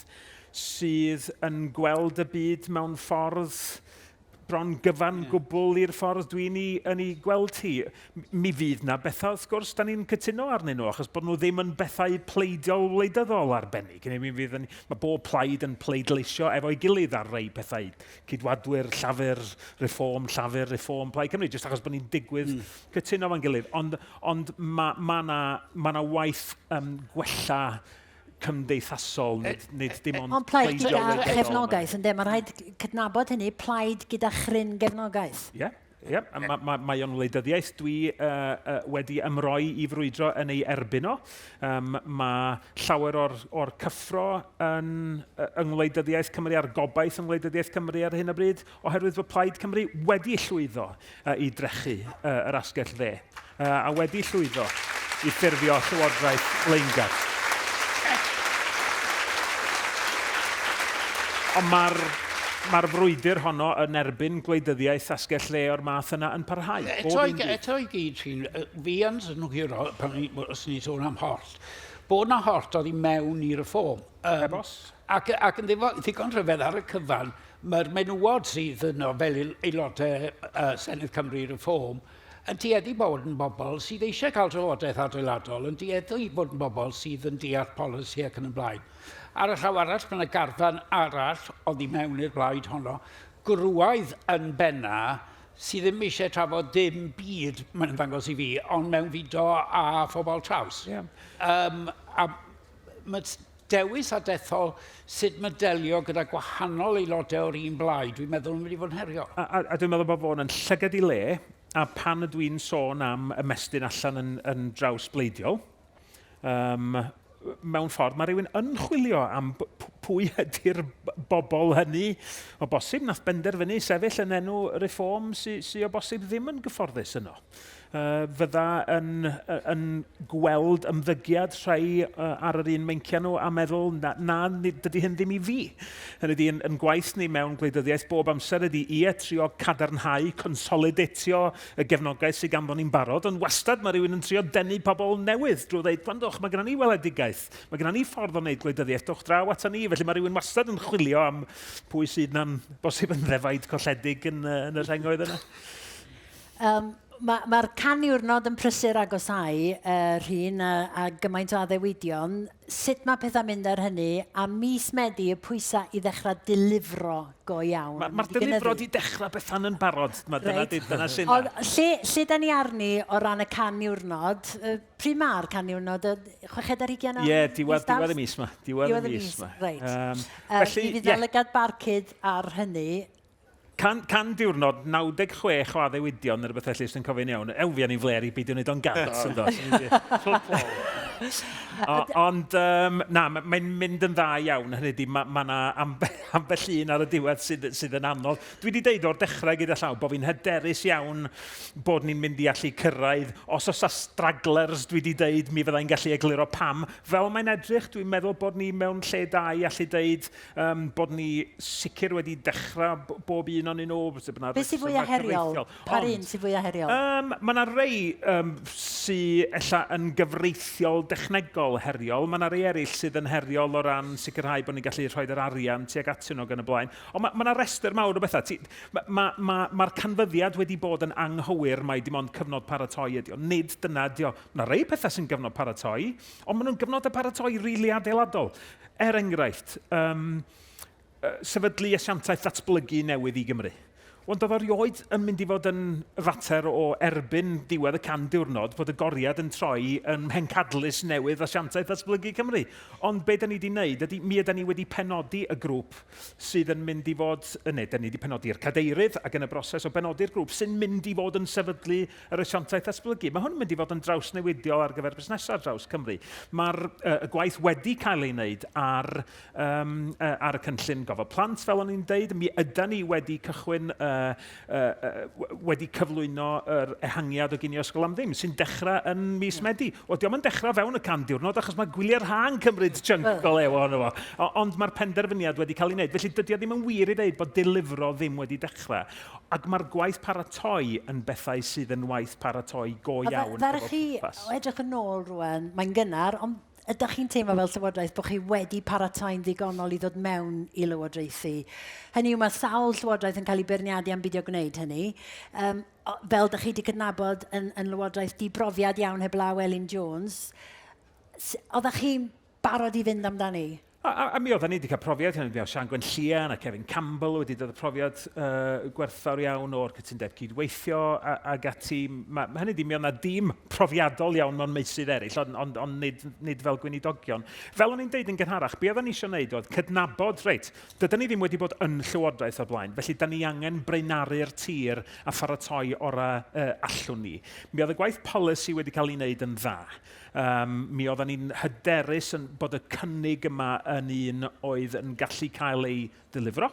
sydd yn gweld y byd mewn ffordd bron gyfan gwbl i'r ffordd dwi'n ei gweld hi. Mi fydd na bethau, wrth gwrs, da ni'n cytuno arnyn nhw, achos bod nhw ddim yn bethau pleidiol wleidyddol arbennig. Mae bob plaid yn pleidleisio efo'i gilydd ar rei pethau. Cydwadwyr, llafur, reform, Plaid Cymru, jyst achos bod ni'n digwydd cytuno fo'n gilydd. Ond mae na waith gwella cymdeithasol, nid dim ond ond plaid gyda chefnogaeth, ynddo? Mae rhaid cydnabod hynny, plaid gyda chryn gefnogaeth. Ie. Mae o'n wleidyddiaeth dwi wedi ymroi i frwydro yn ei erbyn o. Mae llawer o'r cyffro yn wleidyddiaeth Cymru a'r gobaith yn wleidyddiaeth Cymru ar hyn o bryd, oherwydd bod Plaid Cymru wedi llwyddo i drechu yr asgell dde, a wedi llwyddo i ffurfio Llywodraeth Leingad. Ond Mae'r frwydr honno yn erbyn gwleidyddiaeth asgell le o'r math yna yn parhau. Eto i gyd ti'n, fi yn synhwyrol, os ni sôn am hort, bod na hort oedd i mewn i'r ffom. Ac yn ddigon rhyfedd ar y cyfan, mae'r menywod sydd yno fel aelodau Senedd Cymru i'r ffom yn tueddu bod yn bobl sydd eisiau cael trafodaeth adeiladol, yn tueddu bod yn bobl sydd yn deall polisi ac yn y blaen. Ar y llaw arall, mae yna garfan arall oedd i mewn i'r blaid honno, grwaidd yn benna sydd ddim eisiau trafod dim byd, mae'n ddangos i fi, ond mewn fideo a phobl traws. A mae dewis a dethol sut mae delio gyda gwahanol aelodau o'r un blaid, dwi'n meddwl yn mynd i fod yn herio. A dwi'n meddwl bod fo'n yn llygad i le, a pan ydw i'n sôn am ymestyn allan yn draws bleidiol, mewn ffordd, mae rhywun yn chwilio am pwy ydy'r bobl hynny. O bosib, nath benderfynu sefyll yn enw reform sy'n o bosib ddim yn gyfforddus yno. Fydda yn gweld ymddygiad rhai ar yr un meinciau nhw a meddwl na dydy hyn ddim i fi. Hynny ydy, yn gwaith ni mewn gwleidyddiaeth bob amser ydy trio cadarnhau, consolidatio y gefnogaeth sydd ganddo ni'n barod, ond wastad mae rhywun yn trio denu pobl newydd drwy ddeud, gwandwch, mae gennym ni weledigaeth, mae gennym ni ffordd o wneud gwleidyddiaeth, dwch draw at ni, felly mae rhywun wastad yn chwilio am pwy sydd na'n bosib yn ddefaid colledig yn y rhengoedd yna. Mae'r caniwrnod yn prysur agosau, Rhun, a gymaint o addewidion. Sut mae pethau'n mynd ar hynny, a mis Medi y pwysau i ddechrau dilifro go iawn? Mae'r dilifro di dechrau Bethan yn barod. Dyna sy'n na. Lle da ni arni o ran y caniwrnod? Pryd mae'r caniwrnod? 60 o? Ie, diwedd y mis yma. Diwedd y mis yma. Felly, mi fydd alygad barcud ar hynny. Can diwrnod, 96 o addewidion neu rhywbeth felly sy'n cofio'n iawn. Ew fi yn ei fleri, beidio wneud o'n gant yn dos. Ond, na, mae'n mynd yn dda iawn. Hynny ydi, mae yna ambell un ar y diwedd sydd yn anodd. Dwi wedi deud o'r dechrau gyda llaw bod fi'n hyderus iawn bod ni'n mynd i allu cyrraedd. Os oes straglers, dwi wedi deud, mi fyddai'n gallu egluro pam. Fel mae'n edrych, dwi'n meddwl bod ni mewn lle da i allu deud bod ni sicr wedi dechrau bob un o'n nhw. Be sy'n fwy a heriol? Par un sy'n fwy a heriol? Mae yna rei sy'n ella yn gyfreithiol dechnegol heriol. Mae yna rei eraill sydd yn heriol o ran sicrhau bod ni'n gallu rhoi'r arian tuag atyn nhw gan y blaen. Ond mae yna restr mawr o bethau. Mae'r canfyddiad wedi bod yn anghywir mai dim ond cyfnod paratoi ydi o. Nid dyna ydi o. Mae yna rei pethau sy'n gyfnod paratoi, ond maen nhw'n gyfnod y paratoi rili adeiladol. Enghraifft, sefydlu asiantaeth ddatblygu newydd i Gymru. Ond oedd erioed yn mynd i fod yn fater o erbyn diwedd y can diwrnod bod y goriad yn troi yn mhencadlys newydd asiantaeth ddatblygu Cymru. Ond be da ni wedi wneud ydy, mi yda ni wedi penodi y grŵp sydd yn mynd i fod, da ni wedi penodi'r cadeirydd ac yn y broses o benodi'r grŵp sy'n mynd i fod yn sefydlu yr asiantaeth ddatblygu. Mae hwn yn mynd i fod yn drawsnewidiol ar gyfer busnesau draws Cymru. Mae'r gwaith wedi cael ei wneud ar y cynllun gofal plant, fel o'n i'n deud. Mi yda ni wedi cychwyn wedi cyflwyno yr ehangiad o ginio ysgol am ddim, sy'n dechrau yn mis Medi. O, diolch yn dechrau fewn y can diwrnod, achos mae gwyliau'r ha'n cymryd chunk o lew ono fo. Ond mae'r penderfyniad wedi cael ei wneud. Felly dydy o ddim yn wir i ddeud bod dilifro ddim wedi dechrau. Ac mae'r gwaith paratoi yn bethau sydd yn waith paratoi go iawn. Ferch chi, o edrych yn ôl rwan, mae'n gynnar, ond ydych chi'n teimlo fel llywodraeth bod chi wedi paratoi'n ddigonol i ddod mewn i lywodraethu? Hynny yw, mae sawl llywodraeth yn cael ei beirniadu am beidio gwneud hynny. Fel ydych chi wedi cydnabod yn lywodraeth dibrofiad iawn heblaw Elin Jones, oeddech chi'n barod i fynd amdani? A mi oedden ni wedi cael profiad, hynny o Sian Gwenllian a Kevin Campbell wedi dod y profiad gwerthfawr iawn o'r cytundeb cydweithio ag ati. Hynny di, mi oedd yna dîm profiadol iawn mewn meysydd eraill, ond nid fel gweinidogion. Fel o'n i'n deud yn gynharach, be oedden ni eisiau gwneud oedd cydnabod, reit, dydyn ni ddim wedi bod yn llywodraeth o blaen, felly da ni angen breinaru'r tir a pharatoi ora allwn ni. Mi oedd y gwaith polisi wedi cael ei wneud yn dda. Mi oedden ni'n hyderus bod y cynnig yma yn un oedd yn gallu cael ei dilifro.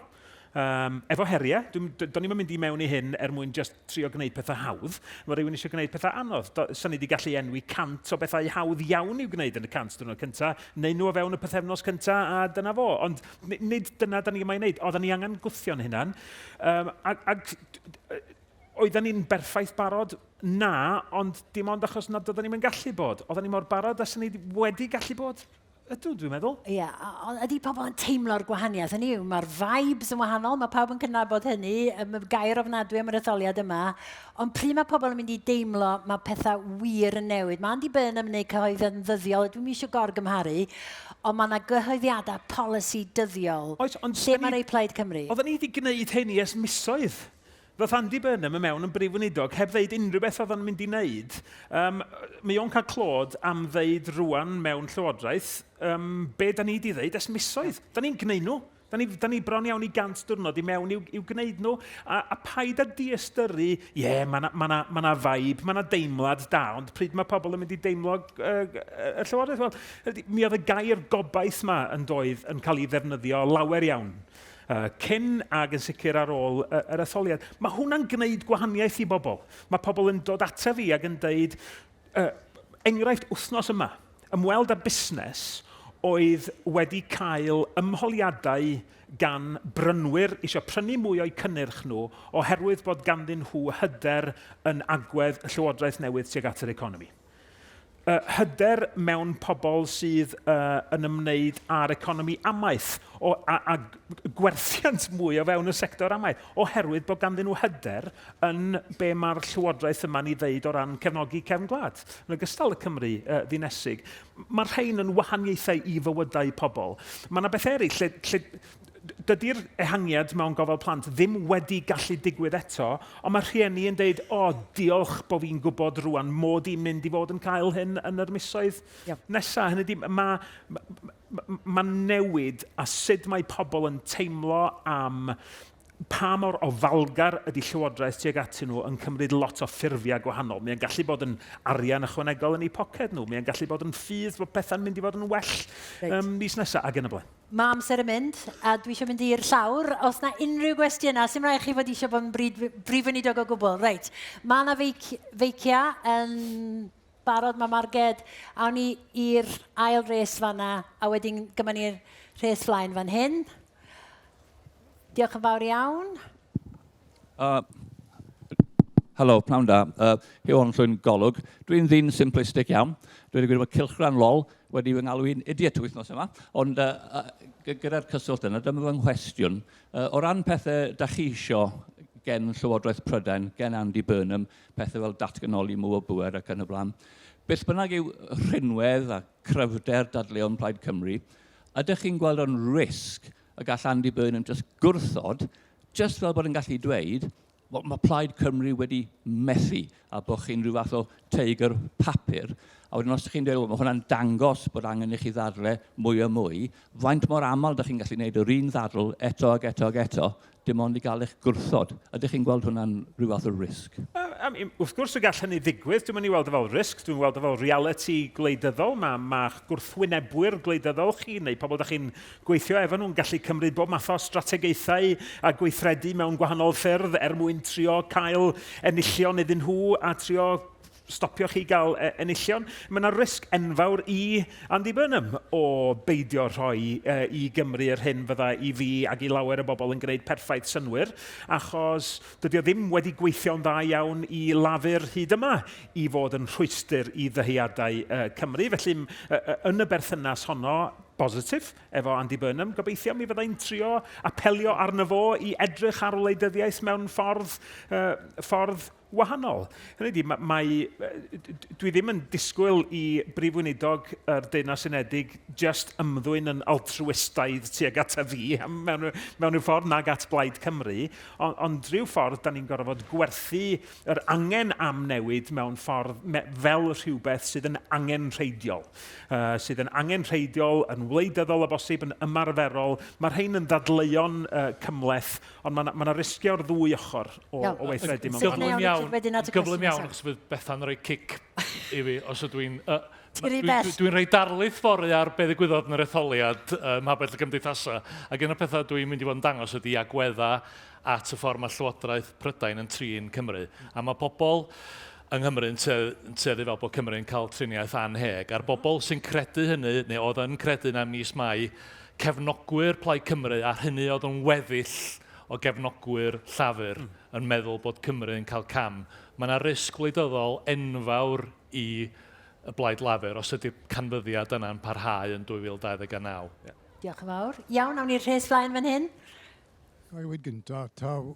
efo heriau. Do'n i'n mynd i mewn i hyn mwyn just trio gwneud pethau hawdd. Mae rhywun eisiau gwneud pethau anodd. Sa'n ni wedi gallu enwi 100 o bethau hawdd iawn i'w gwneud yn y 100 diwrnod cyntaf, neu nhw o fewn y pethefnos cyntaf, a dyna fo. Ond nid dyna da ni yma i wneud. Oedden ni angen gwthio'n hynna'n. Ac oedden ni'n berffaith barod? Na, ond dim ond achos nad oedden ni'n gallu bod. Oedden ni mor barod a sy'n ni wedi gallu bod? Ydw, dwi'n meddwl. Ie, ydy pobl yn teimlo'r gwahaniaeth, hynny yw, mae'r vibes yn wahanol, mae pawb yn cynabod hynny, mae gair ofnadwy am yr etholiad yma, ond pryd mae pobl yn mynd i deimlo, mae pethau wir yn newid. Mae Andy Burnham yn gwneud cyhoeddiad yn ddyddiol, dwi'n eisiau gorgymharu, ond mae yna gyhoeddiadau polisi dyddiol. Oes, lle mae rei Plaid Cymru? Oedden ni wedi gwneud hynny ers misoedd. Ddoth Andy Burnham yn mewn yn Prif Weinidog heb ddeud unrhyw beth oedd yn mynd i wneud. Mae o'n cael clod am ddeud rwan mewn llywodraeth be da ni wedi ddeud ers misoedd. Da ni'n gwneud nhw. Da ni bron iawn i 100 diwrnod i mewn i'w gwneud nhw. A paid â diastyru, mae na vibe, mae na deimlad da, ond pryd mae pobl yn mynd i deimlo y llywodraeth. Wel, mi oedd y gair gobaith yma yn doedd yn cael ei ddefnyddio lawer iawn. Cyn ag yn sicr ar ôl yr etholiad. Mae hwnna'n gwneud gwahaniaeth i bobl. Mae pobl yn dod ata fi ac yn deud, enghraifft wythnos yma, ymweld â busnes oedd wedi cael ymholiadau gan brynwyr eisiau prynu mwy o'i cynnyrch nhw oherwydd bod ganddyn nhw hyder yn agwedd y llywodraeth newydd tuag at yr economi. Hyder mewn pobl sydd yn ymwneud â'r economi amaeth a gwerthiant mwy o fewn y sector amaeth oherwydd bod ganddyn nhw hyder yn be mae'r llywodraeth yma'n ei ddeud o ran cefnogi cefn gwlad. Yn ogystal y Cymru ddinesig, mae'r rhain yn wahaniaethau i fywydau pobl. Mae yna beth eraill lle dydy'r ehangiad mewn gofal plant ddim wedi gallu digwydd eto, ond mae rhieni yn dweud, diolch bod fi'n gwybod rwan, mod i'n mynd i fod yn cael hyn yn yr misoedd nesaf. Hynny mae newid a sut mae pobl yn teimlo am pa mor ofalgar ydy llywodraeth tuag atyn nhw yn cymryd lot o ffurfiau gwahanol. Mae'n gallu bod yn arian ychwanegol yn eu poced nhw. Mae'n gallu bod yn ffydd bod pethau'n mynd i fod yn well mis nesaf ac yn y blaen. Mae amser yn mynd, a dwi eisiau mynd i'r llawr. Os na unrhyw gwestiynau, sy'n rhaid chi fod eisiau bod yn brif weinidog o gwbl. Reit, mae yna feicia yn barod, mae Marged. Awn ni i'r ail res fanna, a wedyn gyma ni'r res flaen fan hyn. Diolch yn fawr iawn. Helo, pnawn da. Iwan Rhun Golwg. Dwi'n ddyn simplistic iawn. Dwi wedi gwneud y cylchran lol wedi fy ngalw'n idiot wythnos yma. Ond gyda'r cyswllt yna, dyma fy nghwestiwn. O ran pethau da chi isio gen Llywodraeth Prydain, gen Andy Burnham, pethau fel datganoli mwy o bwer ac yn y blaen. Beth bynnag yw rhinwedd a cryfder dadleuon Plaid Cymru, ydych chi'n gweld o'n risg y gall Andy Burnham just gwrthod, just fel bod yn gallu dweud, mae Plaid Cymru wedi methu a bod chi'n rhyw fath o teigr papur. A wedyn os ydych chi'n dweud, mae hwnna'n dangos bod angen i chi ddadle mwy a mwy, faint mor aml ydych chi'n gallu gwneud yr un ddadl eto ac eto ac eto, dim ond i gael eich gwrthod. Ydych chi'n gweld hwnna'n rhyw fath o risg? Wrth gwrs y gall hynny ddigwydd, dwi'n mynd i weld o fel risg, dwi'n weld o fel reality gwleidyddol, mae gwrthwynebwyr gwleidyddol chi, neu pobl ydych chi'n gweithio efo nhw'n gallu cymryd bob math o strategaethau a gweithredu mewn gwahanol ffyrdd mwyn trio cael enillion iddyn nhw a trio stopio chi gael enillion. Mae yna risg enfawr i Andy Burnham o beidio rhoi i Gymru yr hyn fydda i fi ac i lawer y bobl yn gwneud perffaith synwyr, achos dydy o ddim wedi gweithio'n dda iawn i lafu'r hyd yma i fod yn rhwystyr i ddyhiadau Cymru. Felly, yn y berthynas honno, positif efo Andy Burnham, gobeithio mi fyddai'n trio apelio arno fo i edrych ar wleidyddiaeth mewn ffordd wahanol. Hynny dwi ddim yn disgwyl i Brif Weinidog yr Deyrnas Unedig just ymddwyn yn altruistaidd tuag ata fi mewn rhyw ffordd nag at Blaid Cymru, ond rhyw ffordd da ni'n gorfod gwerthu yr angen am newid mewn ffordd fel rhywbeth sydd yn angenrheidiol. Sydd yn angenrheidiol, yn wleidyddol o bosib, yn ymarferol. Mae'r rhain yn ddadleuon cymleth, ond mae yna risgio o'r ddwy ochr o weithredu. Gyflym iawn, achos bydd Bethan rhoi cic i fi, os ydw i'n... Ti'n rhy bell. Dwi'n rhoi darlith fori ar beth ddigwyddodd yn yr etholiad mhabell y gymdeithasa, ac un o'r pethau dwi'n mynd i fod yn dangos ydy agwedda at y ffordd mae Llywodraeth Prydain yn trin Cymru. A mae pobl yng Nghymru yn tueddu fel bod Cymru'n cael triniaeth anheg. A'r bobl sy'n credu hynny, neu oedd yn credu na mis Mai, cefnogwyr Plaid Cymru, a hynny oedd yn weddill o gefnogwyr llafur yn meddwl bod Cymru yn cael cam. Mae yna risg wleidyddol enfawr i y Blaid Lafur os ydy'r canfyddiad yna'n parhau yn 2029. Diolch yn fawr. Iawn, awn ni'r rhes flaen fan hyn. Gai wedi gynta, taw.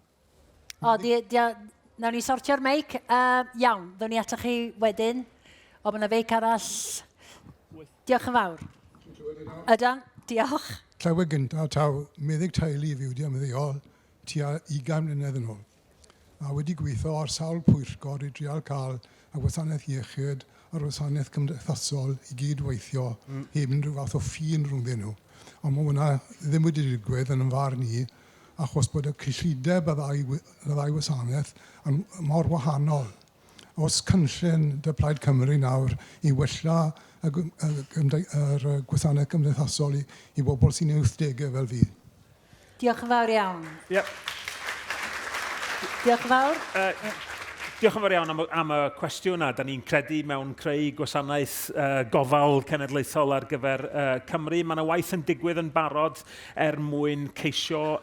Nawn ni sortio'r meic. Iawn, ddwn ni atoch chi wedyn. O, mae yna feic arall. Diolch yn fawr. Ydan, diolch. Clywed gynta, taw, meddyg teulu i fiwdio meddiol tua 20 mlynedd yn ôl. A wedi gweithio ar sawl pwyllgor i drial cael y wasanaeth iechyd a'r wasanaeth cymdeithasol i gydweithio heb unrhyw fath o ffin rhwngddyn nhw. Ond mae hwnna ddim wedi digwydd yn ymfarn i achos bod y cyllideb y ddau wasanaeth yn mor wahanol. Os cynllun dy Plaid Cymru nawr i wella yr gwasanaeth cymdeithasol i bobl sy'n 80au fel fi. Diolch yn fawr iawn. Diolch yn fawr. Diolch yn fawr iawn am y cwestiwn a. Da ni'n credu mewn creu gwasanaeth gofal cenedlaethol ar gyfer Cymru. Mae yna waith yn digwydd yn barod mwyn ceisio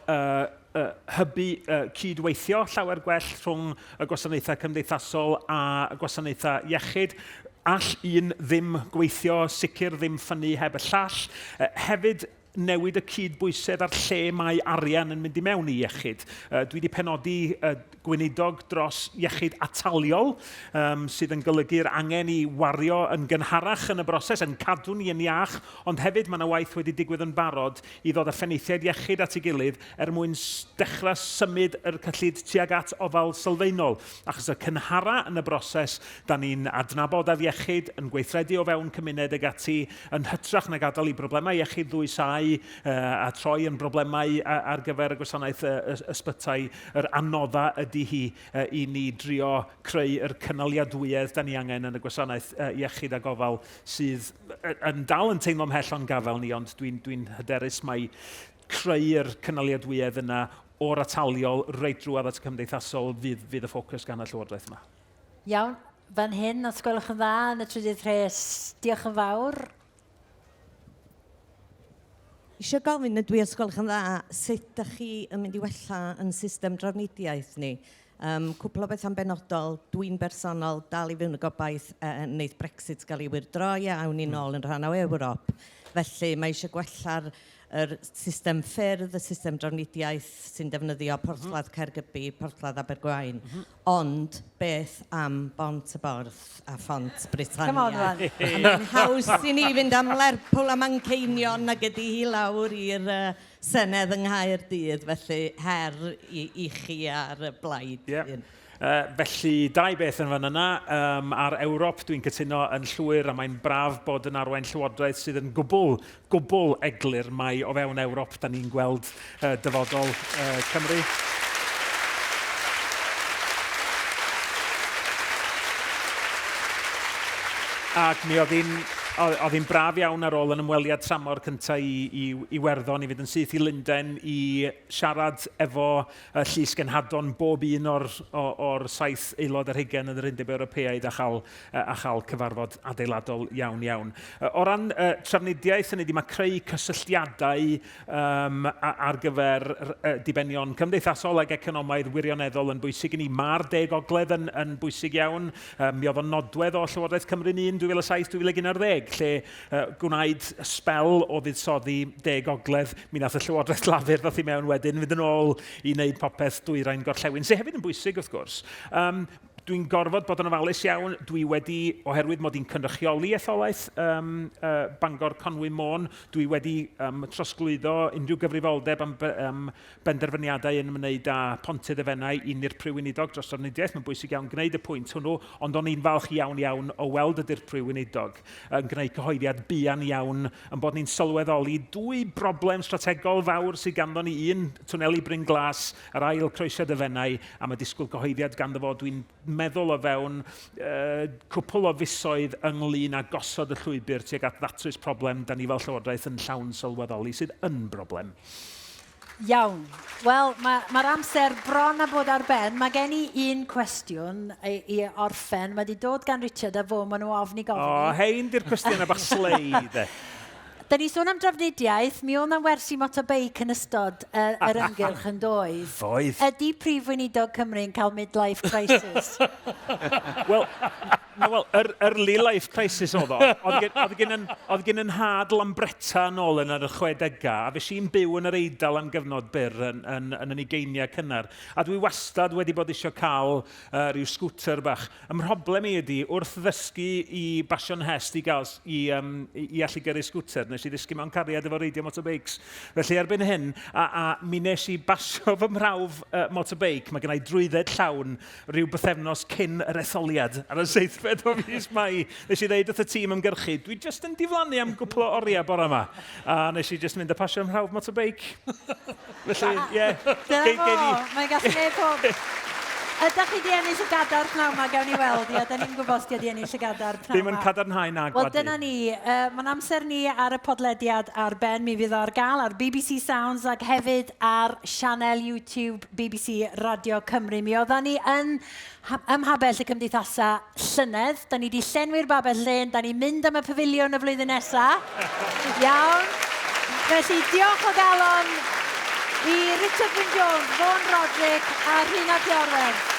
hybu cydweithio llawer gwell rhwng y gwasanaethau cymdeithasol a y gwasanaethau iechyd. All un ddim gweithio, sicr ddim ffynnu heb y llall. Hefyd, newid y cydbwysedd ar lle mae arian yn mynd i mewn i iechyd. Dwi wedi penodi gweinidog dros iechyd ataliol, sydd yn golygu'r angen i wario yn gynharach yn y broses, yn cadw ni yn iach, ond hefyd mae yna waith wedi digwydd yn barod i ddod â phennaethiaid iechyd at ei gilydd mwyn dechrau symud yr cyllid tuag at ofal sylfaenol. Achos y cynhara yn y broses, da ni'n adnabod af iechyd, yn gweithredu o fewn cymuned ag ati, yn hytrach na gadael i broblemau iechyd ddwysau a troi yn broblemau ar gyfer y gwasanaeth ysbytai. Yr anodda ydy hi i ni drio creu yr cynaliadwyedd da ni angen yn y gwasanaeth iechyd a gofal sydd yn dal yn teimlo mhell o'n gafel ni, ond dwi'n hyderus mai creu'r cynaliadwyedd yna o'r ataliol reit drwad at y cymdeithasol fydd y ffocws gan y Llywodraeth yma. Iawn, fan hyn, os gwelwch yn dda yn y trydydd rhes. Diolch yn fawr. Eisiau gofyn ydw i os gwelwch yn dda, sut ydych chi yn mynd i wella yn system drafnidiaeth ni? Cwpl o bethau'n benodol, dwi'n bersonol dal i fewn y gobaith wneud Brexit gael ei wyrddroi a awn i nôl yn rhan o Ewrop. Felly mae eisiau gwella'r system ffyrdd, y system drafnidiaeth sy'n defnyddio porthladd Caergybi, porthladd Abergwaun. Ond beth am Bont y Borth a Ffont Britannia? Come on, Rhun. A mae'n haws i ni fynd am Lerpwl a Manceinion ac ydy hi lawr i'r Senedd yng Nghaerdydd, felly her i chi ar y blaid. Felly, dau beth yn fan yna. Ar Ewrop, dwi'n cytuno yn llwyr, a mae'n braf bod yn arwain llywodraeth sydd yn gwbl eglur mai o fewn Ewrop, da ni'n gweld dyfodol Cymru. Ac mi oedd hi'n braf iawn ar ôl yn ymweliad tramor cyntaf i Iwerddon i fynd yn syth i Lundain i siarad efo llys genhadon bob un o'r 7 aelod yr hugain yn yr Undeb Ewropeaidd a chael cyfarfod adeiladol iawn. O ran trafnidiaeth, hynny mae creu cysylltiadau ar gyfer dibenion cymdeithasol ag economaidd wirioneddol yn bwysig i ni. Mae'r 10 Ogledd yn bwysig iawn. Mi oedd o'n nodwedd o Llywodraeth Cymru'n 2007-2011. lle gwnaed sbel o fuddsoddi 10 Ogledd. Mi nath y Llywodraeth Lafur ddoth i mewn wedyn, fydd yn ôl i wneud popeth dwyrain gorllewin, sydd hefyd yn bwysig wrth gwrs. Dwi'n gorfod bod yn ofalus iawn. Dwi wedi, oherwydd mod i'n cynrychioli etholaeth Bangor Conwy Môn, dwi wedi trosglwyddo unrhyw gyfrifoldeb am benderfyniadau yn ymwneud â pontydd y fennau i'r Prif Weinidog dros drafnidiaeth. Mae'n bwysig iawn gwneud y pwynt hwnnw, ond o'n i'n falch iawn o weld ydy'r Prif Weinidog yn gwneud cyhoeddiad buan iawn yn bod ni'n sylweddoli 2 broblem strategol fawr sydd ganddo ni. Un, twneli Bryn Glas, yr ail croesiad y fennau, a mae disgwyl cyhoeddiad ganddo fo. Dwi'n meddwl o fewn cwpl o fisoedd ynglyn â gosod y llwybr tuag at ddatrys problem da ni fel Llywodraeth yn llawn sylweddoli sydd yn broblem. Iawn. Wel, mae'r amser bron a bod ar ben. Mae gen i un cwestiwn i orffen. Mae di dod gan Richard a fo, maen nhw ofni gofyn. Hein di'r cwestiwn bach sleid. Da ni sôn am drafnidiaeth, mi oedd na wersi motorbeic yn ystod yr ymgyrch yn doedd. Oedd. Ydy Prif Weinidog Cymru yn cael midlife crisis? Wel, early life crisis oedd o. Oedd gen yn had Lambretta yn ôl yn yr 60au, a fe si'n byw yn yr Eidal am gyfnod byr yn yn ugeiniau cynnar. A dwi wastad wedi bod eisiau cael rhyw scooter bach. Y mhroblem i ydy, wrth ddysgu i Basion Hest i allu gyrru scooter, nes i ddysgu mewn cariad efo reidio motorbikes. Felly erbyn hyn, a mi nes i basio fy mrawf motorbike, mae gennau drwydded llawn rhyw bythefnos cyn yr etholiad ar y 7 o fis Mai. Nes i ddeud wrth y tîm ymgyrchu, dwi jyst yn diflannu am gwpl o oriau bore yma. A nes i jyst mynd a pasio mrawf motorbike. Felly, ie. Dyna fo, mae'n gallu neud pob. Ydych chi di ennill y gadar pnawn ma, gawn ni weld, ia, da ni'n gwybod os di ennill y gadar pnawn ma. Ddim yn cadarnhau na gwadu. Wel, dyna ni. Mae'n amser ni ar y podlediad ar ben. Mi fydd ar gael ar BBC Sounds ac hefyd ar sianel YouTube BBC Radio Cymru. Mi oedden ni yn ymhabell y cymdeithasa llynedd. Da ni di llenwi'r Babell Lên. Da ni'n mynd am y pafiliwn y flwyddyn nesaf. Iawn. Felly, diolch o galon i Richard Wyn Jones, Vaughan Roderick a Rhun ac Iorwerth.